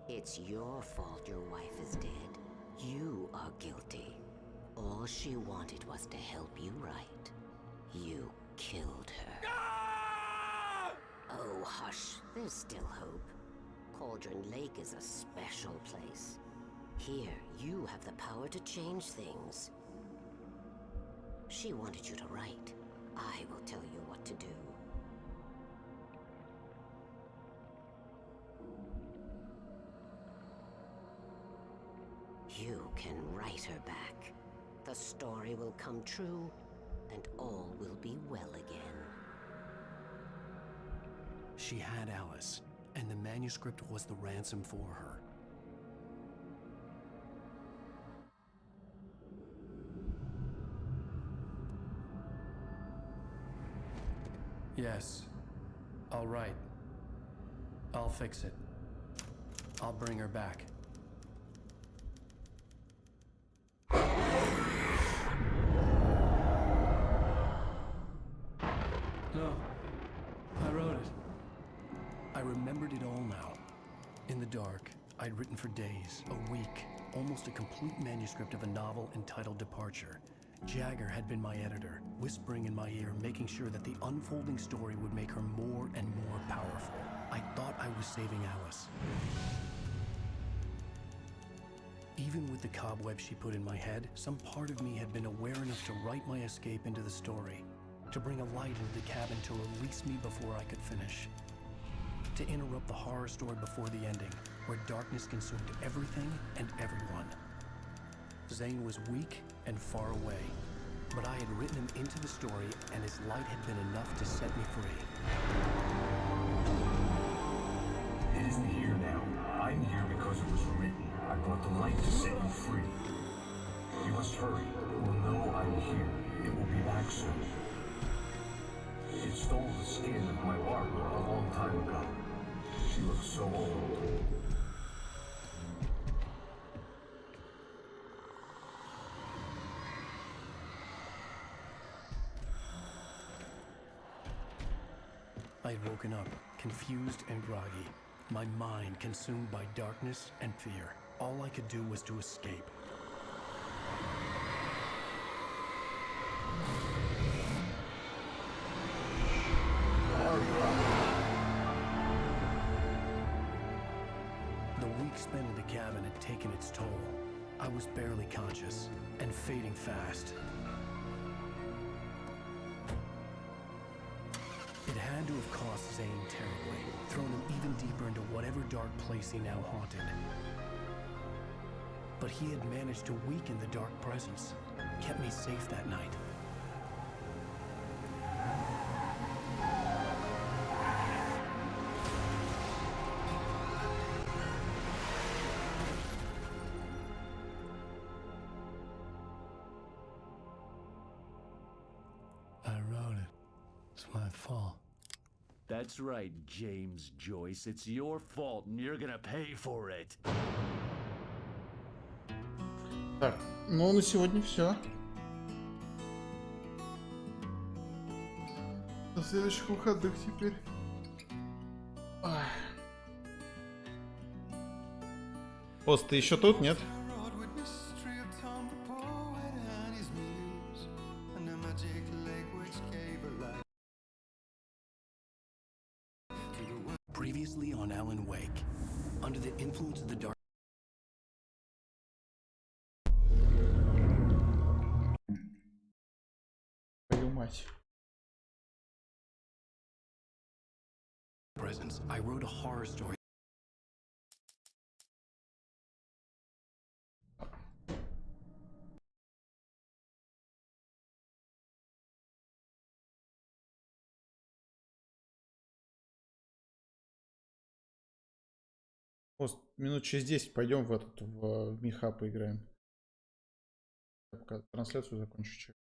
It's your fault your wife is dead. You are guilty. All she wanted was to help you right. You killed her. Ah! Oh, hush. There's still hope. Cauldron Lake is a special place. Here, you have the power to change things. She wanted you to write. I will tell you what to do. You can write her back. The story will come true, and all will be well again. She had Alice, and the manuscript was the ransom for her. Yes. All right. I'll fix it. I'll bring her back. No. I wrote it. I remembered it all now. In the dark, I'd written for days, a week, almost a complete manuscript of a novel entitled Departure. Jagger had been my editor, whispering in my ear, making sure that the unfolding story would make her more and more powerful. I thought I was saving Alice. Even with the cobweb she put in my head, some part of me had been aware enough to write my escape into the story, to bring a light into the cabin to release me before I could finish, to interrupt the horror story before the ending, where darkness consumed everything and everyone. Zane was weak and far away, but I had written him into the story, and his light had been enough to set me free. It isn't here now. I'm here because it was written. I brought the light to set you free. You must hurry. It will know I'm here. It will be back soon. It stole the skin of my Barbara a long time ago. She looks so old. I had woken up, confused and groggy, my mind consumed by darkness and fear. All I could do was to escape. The week spent in the cabin had taken its toll. I was barely conscious and fading fast. It had to have cost Zane terribly, thrown him even deeper into whatever dark place he now haunted. But he had managed to weaken the dark presence, kept me safe that night. I wrote it. It's my fault. That's right, James Joyce. It's your fault, and you're gonna pay for it. Так, ну на сегодня все. До следующих выходных теперь. Пост, ты еще тут, нет? Previously on Alan Wake, under the influence of the dark Твою мать. presence, I wrote a horror story. Пост, минут через 10 пойдем в меха поиграем. Я пока трансляцию закончу.